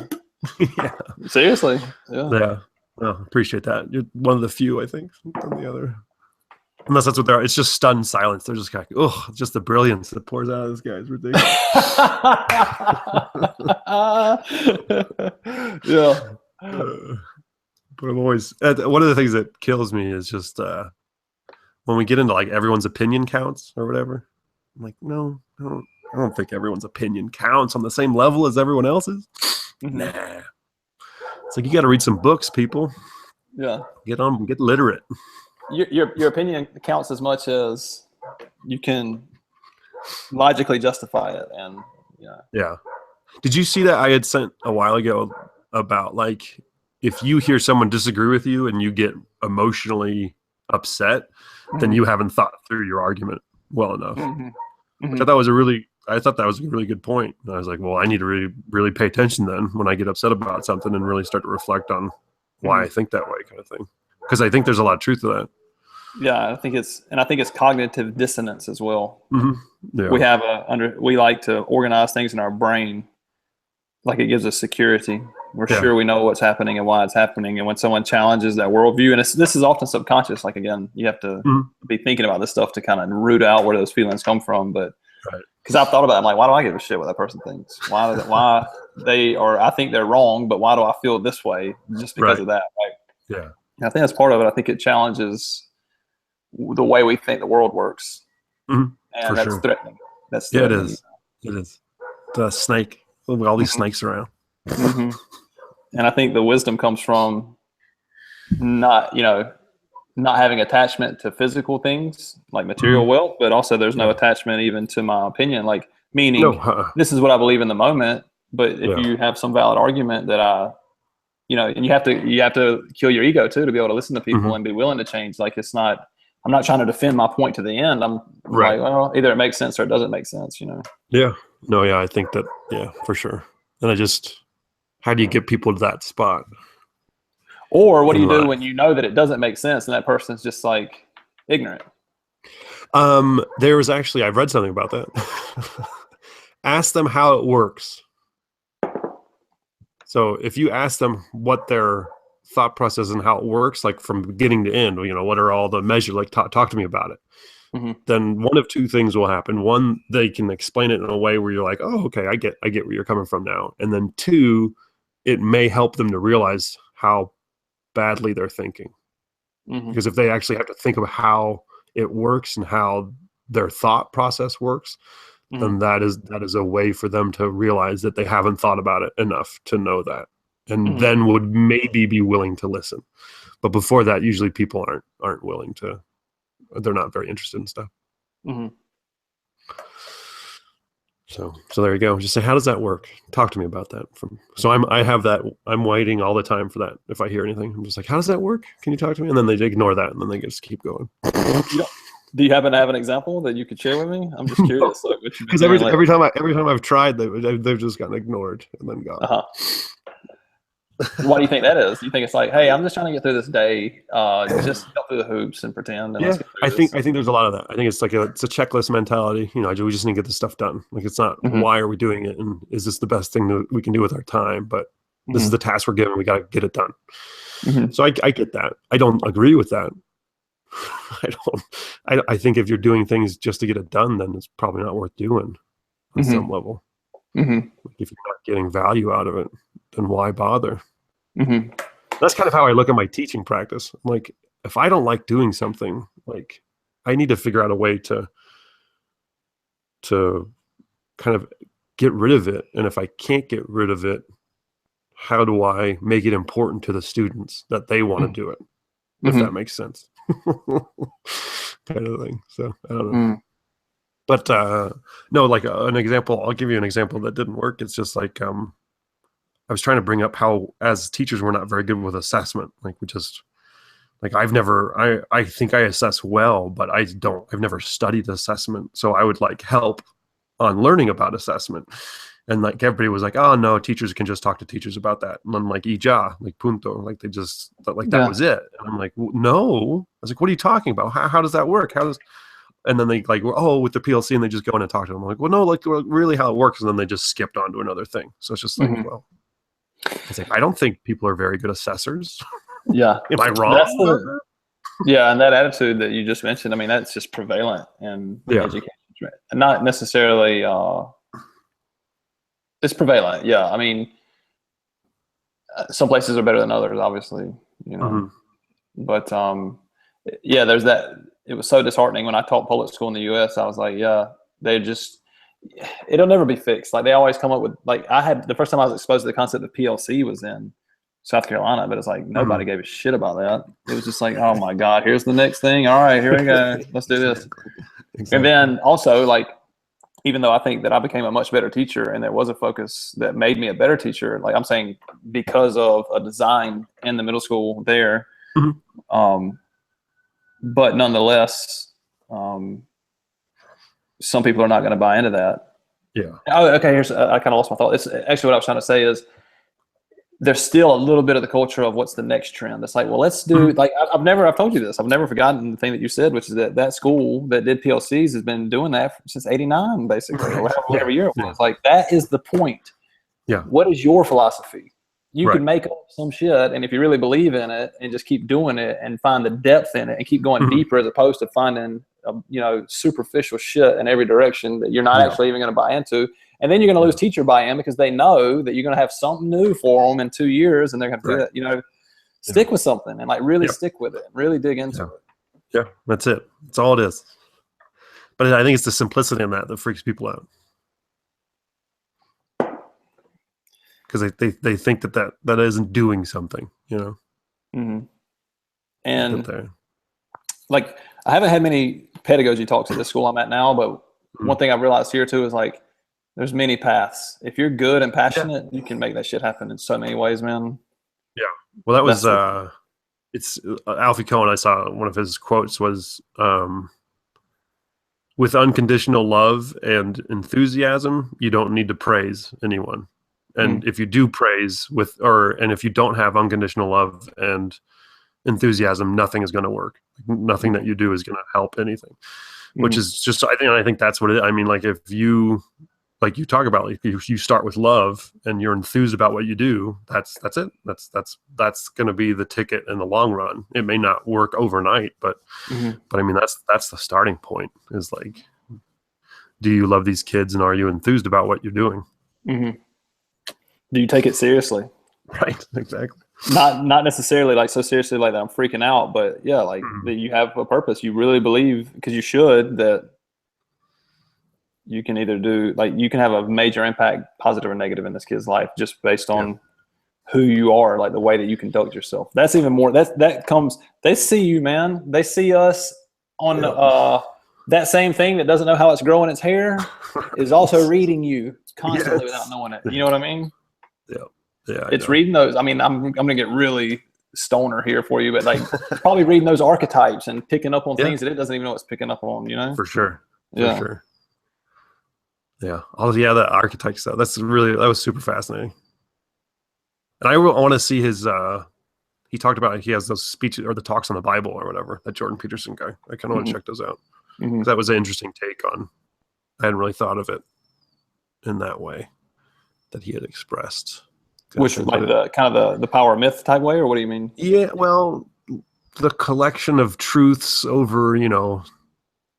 Yeah. Seriously. Yeah. Yeah. Well, appreciate that. You're one of the few, I think, than the other. Unless that's what they're. It's just stunned silence. They're just like, oh, just the brilliance that pours out of this guy is ridiculous. Yeah. But I'm always one of the things that kills me is just when we get into like everyone's opinion counts or whatever. I'm like, no, I don't think everyone's opinion counts on the same level as everyone else's. Nah, it's like you got to read some books, people. Yeah, get literate. Your opinion counts as much as you can logically justify it, and yeah. Did you see that I had sent a while ago about like, if you hear someone disagree with you and you get emotionally upset, then you haven't thought through your argument well enough. Which I thought was a really good point. And I was like, well, I need to really, really pay attention then when I get upset about something and really start to reflect on why I think that way, kind of thing. Because I think there's a lot of truth to that. Yeah, I think it's cognitive dissonance as well. Yeah. We like to organize things in our brain, like it gives us security. We're sure we know what's happening and why it's happening. And when someone challenges that worldview, and this is often subconscious, like, again, you have to be thinking about this stuff to kind of root out where those feelings come from. But because I've thought about it, I'm like, why do I give a shit what that person thinks? Why I think they're wrong, but why do I feel this way just because of that? Right? Yeah. And I think that's part of it. I think it challenges the way we think the world works. And that's threatening. That's threatening. It is. It is. The snake. All these snakes around. And I think the wisdom comes from not having attachment to physical things like material wealth, but also there's no attachment even to my opinion, like meaning this is what I believe in the moment. But if you have some valid argument that and you have to kill your ego too to be able to listen to people and be willing to change. Like I'm not trying to defend my point to the end. I'm like, well, either it makes sense or it doesn't make sense, Yeah. No, yeah, I think that, for sure. And how do you get people to that spot? Or what do you do when you know that it doesn't make sense and that person's just like ignorant? There was actually, I've read something about that. Ask them how it works. So if you ask them what their thought process and how it works, like from beginning to end, what are all the measures, like talk to me about it. Then one of two things will happen. One, they can explain it in a way where you're like, oh, okay, I get where you're coming from now. And then two, it may help them to realize how badly they're thinking. Because if they actually have to think of how it works and how their thought process works, then that is a way for them to realize that they haven't thought about it enough to know that, and then would maybe be willing to listen. But before that, usually people aren't willing to. They're not very interested in stuff. So there you go. Just say, how does that work? Talk to me about that. I have that. I'm waiting all the time for that. If I hear anything, I'm just like, how does that work? Can you talk to me? And then they ignore that, and then they just keep going. Do you happen to have an example that you could share with me? I'm just curious. Because every time I've tried, they've just gotten ignored and then gone. Uh-huh. Why do you think that is? You think it's like, hey, I'm just trying to get through this day, just go through the hoops and pretend. And yeah, I think there's a lot of that. I think it's like it's a checklist mentality. You know, we just need to get this stuff done. Like it's not why are we doing it, and is this the best thing that we can do with our time? But this is the task we're given. We got to get it done. So I get that. I don't agree with that. I think if you're doing things just to get it done, then it's probably not worth doing on some level. If you're not getting value out of it, then why bother? That's kind of how I look at my teaching practice. I'm like, if I don't like doing something, like I need to figure out a way to kind of get rid of it. And if I can't get rid of it, how do I make it important to the students that they want to do it? If that makes sense. Kind of thing. So I don't know. But no, like an example, I'll give you an example that didn't work. It's just like I was trying to bring up how as teachers we're not very good with assessment. Like we just like I think I assess well, but I've never studied assessment. So I would like help on learning about assessment. And like everybody was like, oh no, teachers can just talk to teachers about that. And I'm like, like punto, like they just like that was it. And I'm like, no. I was like, what are you talking about? How does that work? And then they like, oh, with the PLC, and they just go in and talk to them. I'm like, well, no, like really how it works. And then they just skipped on to another thing. So it's just like, well, it's like I don't think people are very good assessors. Yeah, am I wrong? Yeah, and that attitude that you just mentioned, I mean, that's just prevalent in education, not necessarily. It's prevalent, yeah. I mean, some places are better than others, obviously, you know. But yeah, there's that. It was so disheartening when I taught public school in the U.S. I was like, yeah, it'll never be fixed. Like they always come up with like the first time I was exposed to the concept of PLC was in South Carolina, but it's like nobody gave a shit about that. It was just like, oh my God, here's the next thing. All right, here we go. Let's do this. Exactly. And then also like, even though I think that I became a much better teacher and there was a focus that made me a better teacher, like I'm saying, because of a design in the middle school there. But nonetheless, some people are not going to buy into that. Yeah. Oh, okay. I kind of lost my thought. It's actually what I was trying to say is there's still a little bit of the culture of what's the next trend. It's like, well, let's do like, I've told you this. I've never forgotten the thing that you said, which is that school that did PLCs has been doing that since '89, basically, or whatever year it was. Like that is the point. Yeah. What is your philosophy? You can make up some shit, and if you really believe in it and just keep doing it and find the depth in it and keep going deeper as opposed to finding, superficial shit in every direction that you're not actually even going to buy into. And then you're going to lose teacher buy-in because they know that you're going to have something new for them in 2 years, and they're going to do it, stick with something and like really stick with it and really dig into it. Yeah, that's it. That's all it is. But I think it's the simplicity in that freaks people out. Because they think that isn't doing something, And like I haven't had many pedagogy talks at the school I'm at now, but one thing I've realized here too is like there's many paths. If you're good and passionate, you can make that shit happen in so many ways, man. Yeah. Well, that was it's Alfie Cohen. I saw one of his quotes was with unconditional love and enthusiasm, you don't need to praise anyone. And if you do praise and if you don't have unconditional love and enthusiasm, nothing is going to work. Nothing that you do is going to help anything, which is just, I think that's what I mean. Like if you, like you talk about, like if you start with love and you're enthused about what you do, that's it. That's going to be the ticket in the long run. It may not work overnight, but I mean, that's the starting point is like, do you love these kids and are you enthused about what you're doing? Do you take it seriously? Right, exactly. Not necessarily like so seriously like that I'm freaking out, but yeah, like that you have a purpose. You really believe, because you should, that you can either do like you can have a major impact, positive or negative, in this kid's life just based on who you are, like the way that you conduct yourself. That's even more. That comes. They see you, man. They see us on that same thing that doesn't know how it's growing its hair is also reading you constantly without knowing it. You know what I mean? Yeah, it's reading those. I mean, I'm going to get really stoner here for you, but like probably reading those archetypes and picking up on things that it doesn't even know it's picking up on, For sure. Yeah. Sure. Yeah. Oh yeah, that archetype stuff. That was super fascinating. And I want to see his he talked about he has those speeches or the talks on the Bible or whatever, that Jordan Peterson guy. I kind of want to check those out. That was an interesting take on. I hadn't really thought of it in that way that he had expressed. Which like the kind of the power myth type way, or what do you mean? Yeah, well, the collection of truths over,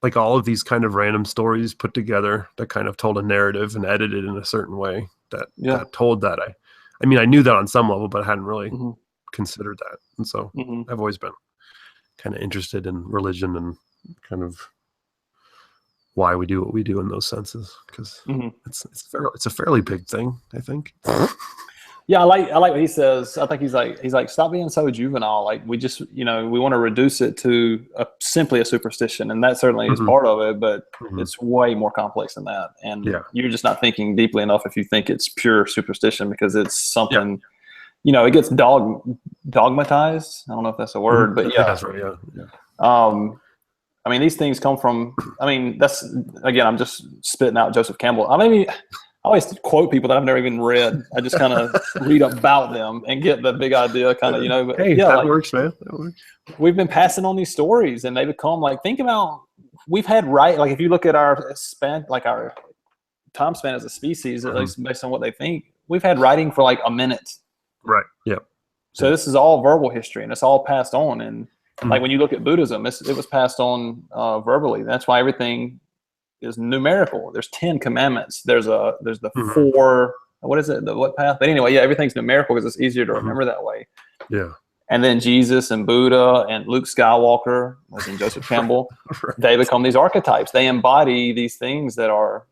like all of these kind of random stories put together that kind of told a narrative and edited in a certain way that told that. I mean, I knew that on some level, but I hadn't really considered that. And so I've always been kind of interested in religion and kind of why we do what we do in those senses, because it's a fairly big thing, I think. Yeah, I like what he says. I think he's like stop being so juvenile. Like we just we want to reduce it to simply a superstition, and that certainly is part of it, but it's way more complex than that. And you're just not thinking deeply enough if you think it's pure superstition, because it's something it gets dogmatized. I don't know if that's a word, but that's right. Yeah. I mean, these things come from. I mean, that's again, I'm just spitting out Joseph Campbell. I always quote people that I've never even read. I just kind of read about them and get the big idea, kind of, But hey, that works, man. That works. We've been passing on these stories, and they become like. Think about we've had like if you look at our span, like our time span as a species, at least based on what they think, we've had writing for like a minute. Right. Yeah. So this is all verbal history, and it's all passed on. And like when you look at Buddhism, it was passed on verbally. That's why everything is numerical. There's 10 commandments. There's the 4. What is it? The what path? But anyway, everything's numerical because it's easier to remember that way. Yeah. And then Jesus and Buddha and Luke Skywalker, as in Joseph Campbell, they become these archetypes. They embody these things that are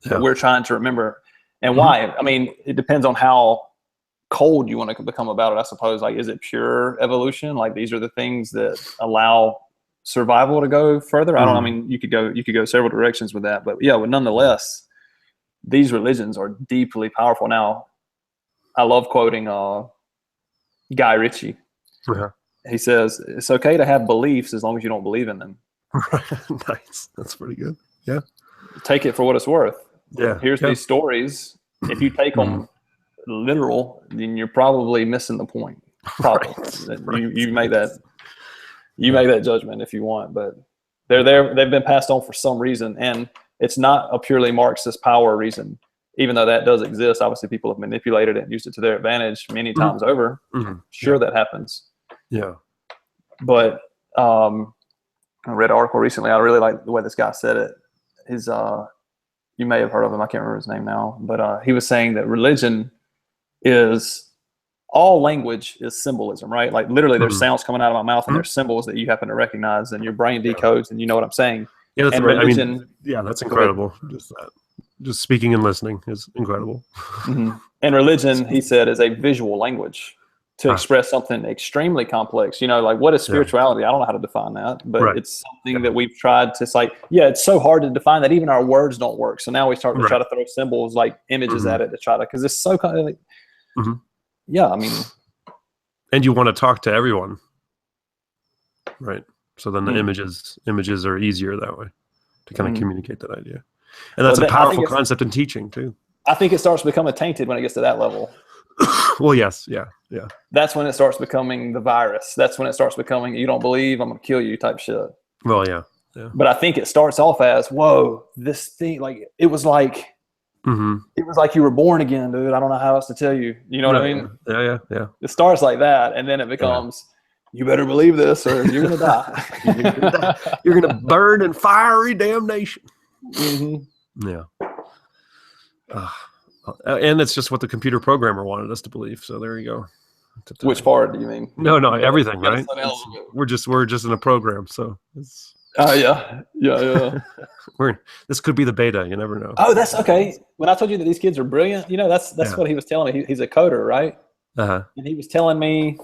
that we're trying to remember. And why? I mean, it depends on how cold you want to become about it, I suppose. Like, is it pure evolution? Like, these are the things that allow survival to go further. I mean, you could go several directions with that, but but nonetheless, these religions are deeply powerful. Now, I love quoting Guy Ritchie. He says it's okay to have beliefs as long as you don't believe in them. Nice. That's pretty good. Yeah. Take it for what it's worth. Yeah. Here's these stories. If you take them literal, then you're probably missing the point. Probably. You make that. You make that judgment if you want, but they're there. They've been passed on for some reason, and it's not a purely Marxist power reason, even though that does exist. Obviously, people have manipulated it and used it to their advantage many times over. Sure, that happens. Yeah. But I read an article recently. I really like the way this guy said it. You may have heard of him. I can't remember his name now, but he was saying that religion is all language is symbolism, right? Like literally there's sounds coming out of my mouth and there's symbols that you happen to recognize and your brain decodes and you know what I'm saying. Yeah, that's and right. Religion, that's incredible. Just speaking and listening is incredible. And religion, he said, is a visual language to express something extremely complex. Like what is spirituality? I don't know how to define that, but it's something that we've tried to say, it's so hard to define that even our words don't work. So now we start to try to throw symbols like images at it to try to, because it's so kind of like, I mean, and you want to talk to everyone, right? So then the images are easier that way to kind of communicate that idea, and that's a powerful concept in teaching too. I think it starts becoming tainted when it gets to that level. Well, yes, yeah. That's when it starts becoming the virus. That's when it starts becoming you don't believe, I'm gonna kill you type shit. Well, yeah. But I think it starts off as this thing, like it was like. It was like you were born again, dude. I don't know how else to tell you. You know what I mean? Yeah. It starts like that, and then it becomes, you better believe this, or you're gonna die. You're gonna burn in fiery damnation. Yeah. And it's just what the computer programmer wanted us to believe. So there you go. Which part do you mean? No, everything, right? We're just in a program, so it's. Yeah. This could be the beta. You never know. Oh, that's okay. When I told you that these kids are brilliant, that's what he was telling me. He's a coder, right? And he was telling me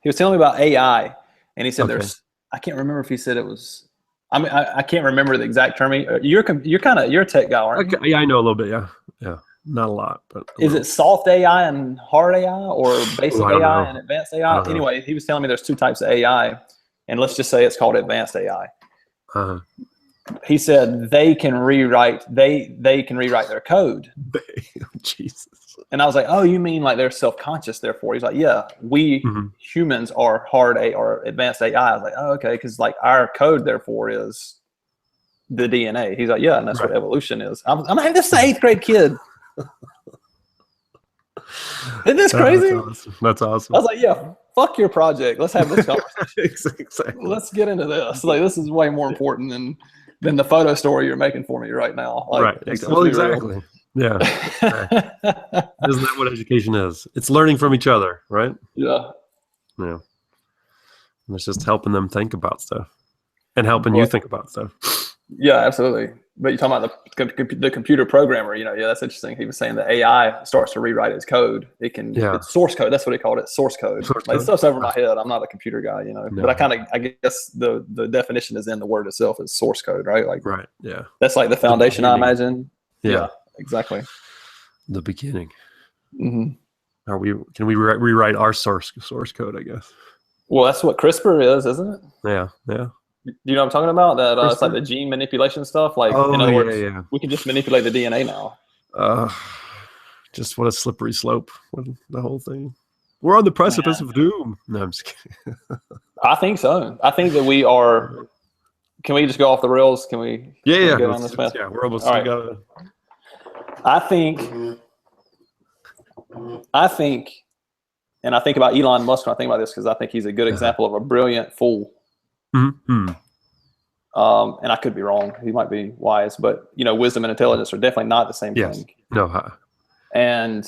about AI, and he said there's. I can't remember if he said it was. I can't remember the exact term. You're a tech guy, aren't you? Yeah, I know a little bit. Yeah. Not a lot, but is it soft AI and hard AI, or basic I don't AI know. and advanced I AI? don't know. Anyway, he was telling me there's 2 types of AI, and let's just say it's called advanced AI. Uh-huh. He said they can rewrite their code. Jesus. And I was like, oh, you mean like they're self-conscious, therefore? He's like, yeah, we humans are hard AI or advanced AI. I was like, oh, okay, because like our code, therefore, is the DNA. He's like, yeah, and that's what evolution is. I'm like, this is an 8th grade kid. Isn't this crazy? That's awesome. I was like, yeah, fuck your project. Let's have this conversation. Exactly. Let's get into this. Like, this is way more important than the photo story you're making for me right now. Like, right. Well, exactly. Yeah. Isn't that what education is? It's learning from each other, right? Yeah. Yeah. And it's just helping them think about stuff and helping you think about stuff. Yeah, absolutely. But you're talking about the computer programmer, yeah, that's interesting. He was saying the AI starts to rewrite its code. It's source code. That's what he called it, source code. Like, stuff's over my head. I'm not a computer guy, No. But I guess the definition is in the word itself is source code, right? Like, right, yeah. That's like the foundation, I imagine. Yeah, exactly. The beginning. Mm-hmm. Can we rewrite our source code, I guess? Well, that's what CRISPR is, isn't it? Yeah. Do you know what I'm talking about? That it's like the gene manipulation stuff. Like, in other words, we can just manipulate the DNA now. Just what a slippery slope with the whole thing. We're on the precipice of doom. No, I'm just kidding. I think so. I think that we are. Can we just go off the rails? Can we? Yeah. Go down this path? Yeah, we're almost. All right. I think, and I think about Elon Musk when I think about this because I think he's a good example of a brilliant fool. Mm-hmm. And I could be wrong. He might be wise, but wisdom and intelligence are definitely not the same thing. No. And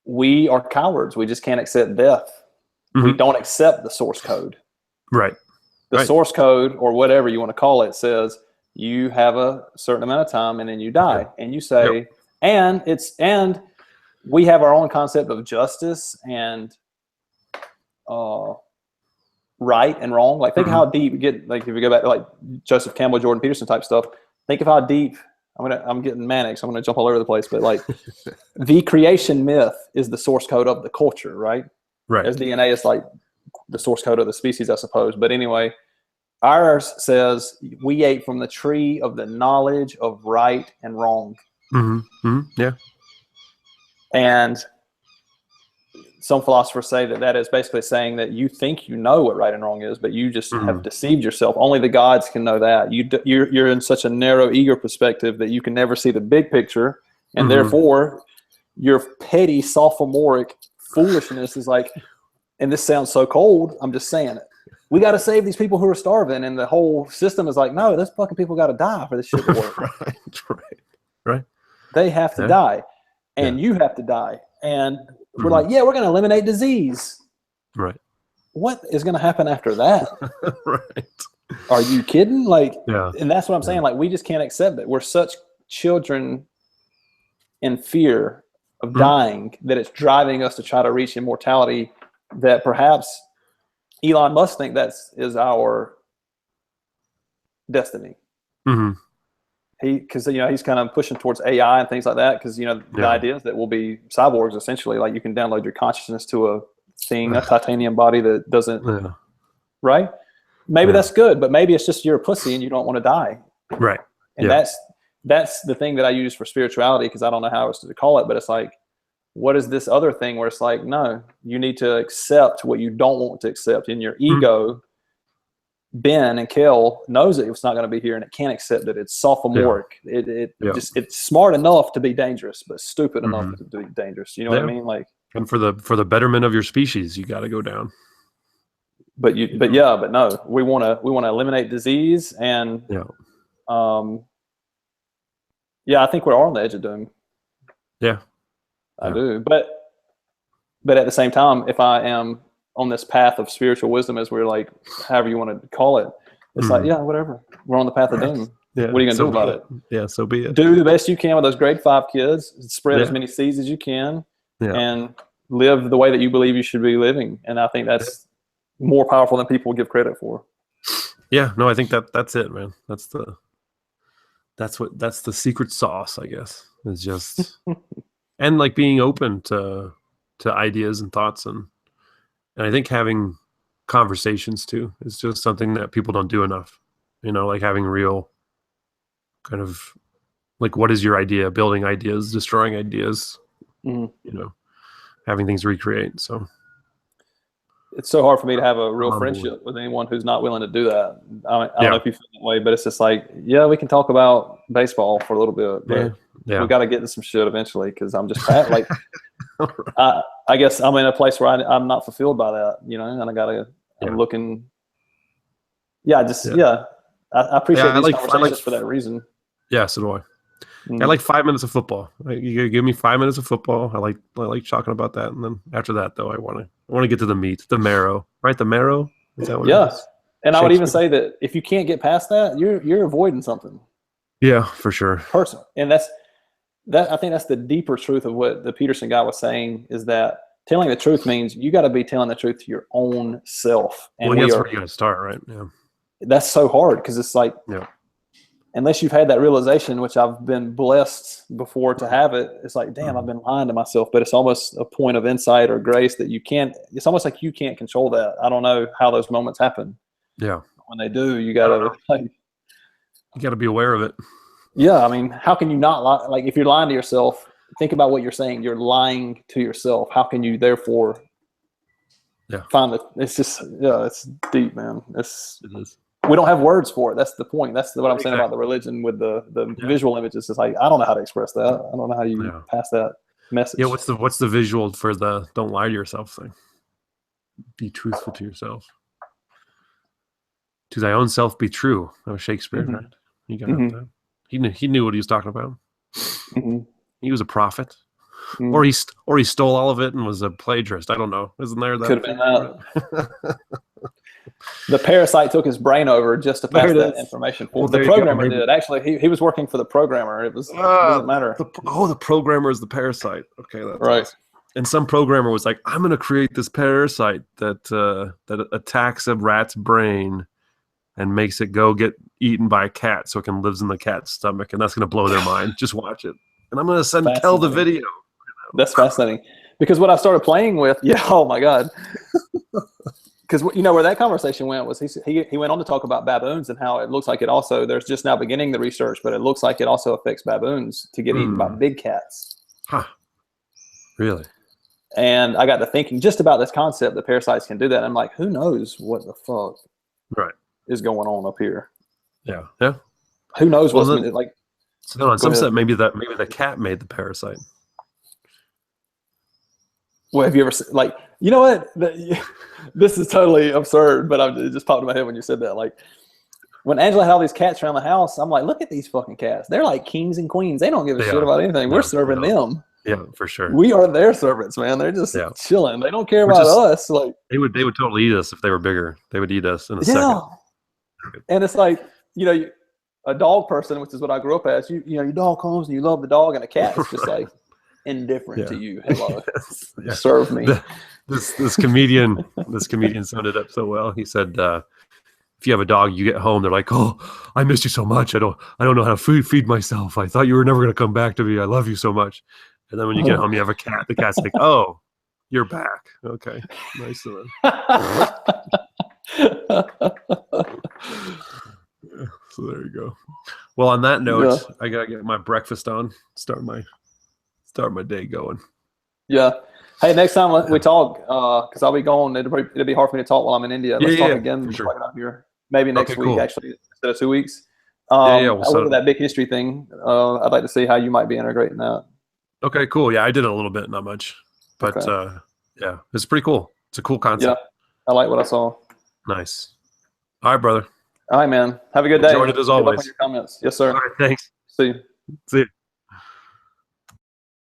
we are cowards. We just can't accept death. We don't accept the source code. Right. The source code, or whatever you want to call it, says you have a certain amount of time and then you die. And you say, and we have our own concept of justice and right and wrong. Like, think of how deep if you go back to like Joseph Campbell, Jordan Peterson type stuff, think of how deep. I'm getting manic, so I'm gonna jump all over the place. But like, the creation myth is the source code of the culture, right? Right. As DNA is like the source code of the species, I suppose. But anyway, ours says we ate from the tree of the knowledge of right and wrong. Yeah. And some philosophers say that is basically saying that you think you know what right and wrong is, but you just have deceived yourself. Only the gods can know that. You're in such a narrow ego perspective that you can never see the big picture, and therefore your petty sophomoric foolishness is like, and this sounds so cold, I'm just saying it, we got to save these people who are starving, and the whole system is like, no, those fucking people got to die for this shit to work. Right. They have to die, and you have to die. And we're like, we're going to eliminate disease. Right. What is going to happen after that? Right. Are you kidding? Like, and that's what I'm saying. Like, we just can't accept it. We're such children in fear of dying that it's driving us to try to reach immortality, that perhaps Elon Musk think is our destiny. Because he's kind of pushing towards AI and things like that. Because the idea is that we'll be cyborgs essentially. Like, you can download your consciousness to a thing, a titanium body that doesn't. Right? Maybe that's good, but maybe it's just you're a pussy and you don't want to die. Right. And that's the thing that I use for spirituality, because I don't know how else to call it. But it's like, what is this other thing where it's like, no, you need to accept what you don't want to accept, and your ego. Ben and Kel knows that it's not going to be here, and it can't accept that it's sophomoric. It's smart enough to be dangerous, but stupid enough to be dangerous. You know what I mean? Like, and for the betterment of your species, you got to go down. But no, we want to eliminate disease, and I think we're all on the edge of doom. Yeah, I do. But at the same time, if I am on this path of spiritual wisdom, as we're like, however you want to call it, it's like, whatever. We're on the path of doom. What are you going to do about it? Yeah, so be it. Do the best you can with those grade 5 kids. Spread as many seeds as you can, and live the way that you believe you should be living. And I think that's more powerful than people give credit for. Yeah, no, I think that's it, man. That's the secret sauce, I guess. It's just and like being open to ideas and thoughts, and I think having conversations too is just something that people don't do enough. Like having real kind of like, what is your idea? Building ideas, destroying ideas. Mm-hmm. Having things recreate. So it's so hard for me to have a real friendship with anyone who's not willing to do that. I don't know if you feel that way, but it's just like, yeah, we can talk about baseball for a little bit, but we got to get into some shit eventually, because I'm just like, I guess I'm in a place where I'm not fulfilled by that, and I'm looking. I appreciate these conversations for that reason. Yeah, so do I. I like 5 minutes of football. You give me 5 minutes of football. I like talking about that, and then after that, though, I want to get to the meat, the marrow, right? The marrow. Is that what it is? And I would even say that if you can't get past that, you're avoiding something. Yeah, for sure. Personal, and I think that's the deeper truth of what the Peterson guy was saying, is that telling the truth means you got to be telling the truth to your own self. And that's where you got to start, right? Yeah. That's so hard, because it's like, unless you've had that realization, which I've been blessed before to have it, it's like, damn, I've been lying to myself. But it's almost a point of insight or grace that it's almost like you can't control that. I don't know how those moments happen. Yeah. When they do, you got to be aware of it. Yeah. I mean, how can you not lie? Like, if you're lying to yourself, think about what you're saying. You're lying to yourself. How can you therefore find it? It's just, it's deep, man. It is. We don't have words for it. That's the point. That's what I'm saying about the religion with the visual images. It's like, I don't know how to express that. I don't know how you pass that message. Yeah, what's the visual for the don't lie to yourself thing? Be truthful to yourself. To thy own self be true. That was Shakespeare, right? You got that. He knew what he was talking about. He was a prophet. Or he stole all of it and was a plagiarist. I don't know. Isn't there that? Could have been that. The parasite took his brain over just to pass that information forward. The programmer did. Actually, he was working for the programmer. It doesn't matter. The programmer is the parasite. Okay, that's right. Awesome. And some programmer was like, I'm going to create this parasite that attacks a rat's brain and makes it go get eaten by a cat so it can live in the cat's stomach, and that's going to blow their mind. Just watch it. And I'm going to send Kel the video. That's fascinating. Because what I started playing with, oh my God. Because where that conversation went was he went on to talk about baboons and how it looks like there's just now beginning the research, but it looks like it also affects baboons to get eaten by big cats. Huh. Really? And I got to thinking just about this concept that parasites can do that. And I'm like, who knows what the fuck is going on up here? Yeah. Yeah. Who knows what's like? So on some set, maybe the cat made the parasite. Well, have you ever like, you know what? This is totally absurd, but it just popped in my head when you said that. Like, when Angela had all these cats around the house, I'm like, look at these fucking cats. They're like kings and queens. They don't give a shit about anything. We're serving them. Yeah, for sure. We are their servants, man. They're just chilling. They don't care about us. Like, they would totally eat us if they were bigger. They would eat us in a second. And it's like, a dog person, which is what I grew up as. Your dog comes and you love the dog, and a cat is just like indifferent to you. Hello, serve me. This comedian summed it up so well. He said, if you have a dog, you get home, they're like, oh, I missed you so much. I don't know how to feed myself. I thought you were never going to come back to me. I love you so much. And then when you get home, you have a cat. The cat's like, oh, you're back. Okay, nice to So there you go. Well, on that note, I gotta get my breakfast on. Start my day going. Yeah. Hey, next time we talk, because I'll be gone. It'll be hard for me to talk while I'm in India. Let's talk again. Sure. Out here. Maybe next week, actually, instead of 2 weeks. We'll look at that big history thing. I'd like to see how you might be integrating that. Okay, cool. Yeah, I did a little bit, not much, but it's pretty cool. It's a cool concept. Yeah, I like what I saw. Nice. All right, brother. All right, man. Have a good day. Enjoyed it as always. Good luck on your comments. Yes, sir. All right, thanks. See you. See you.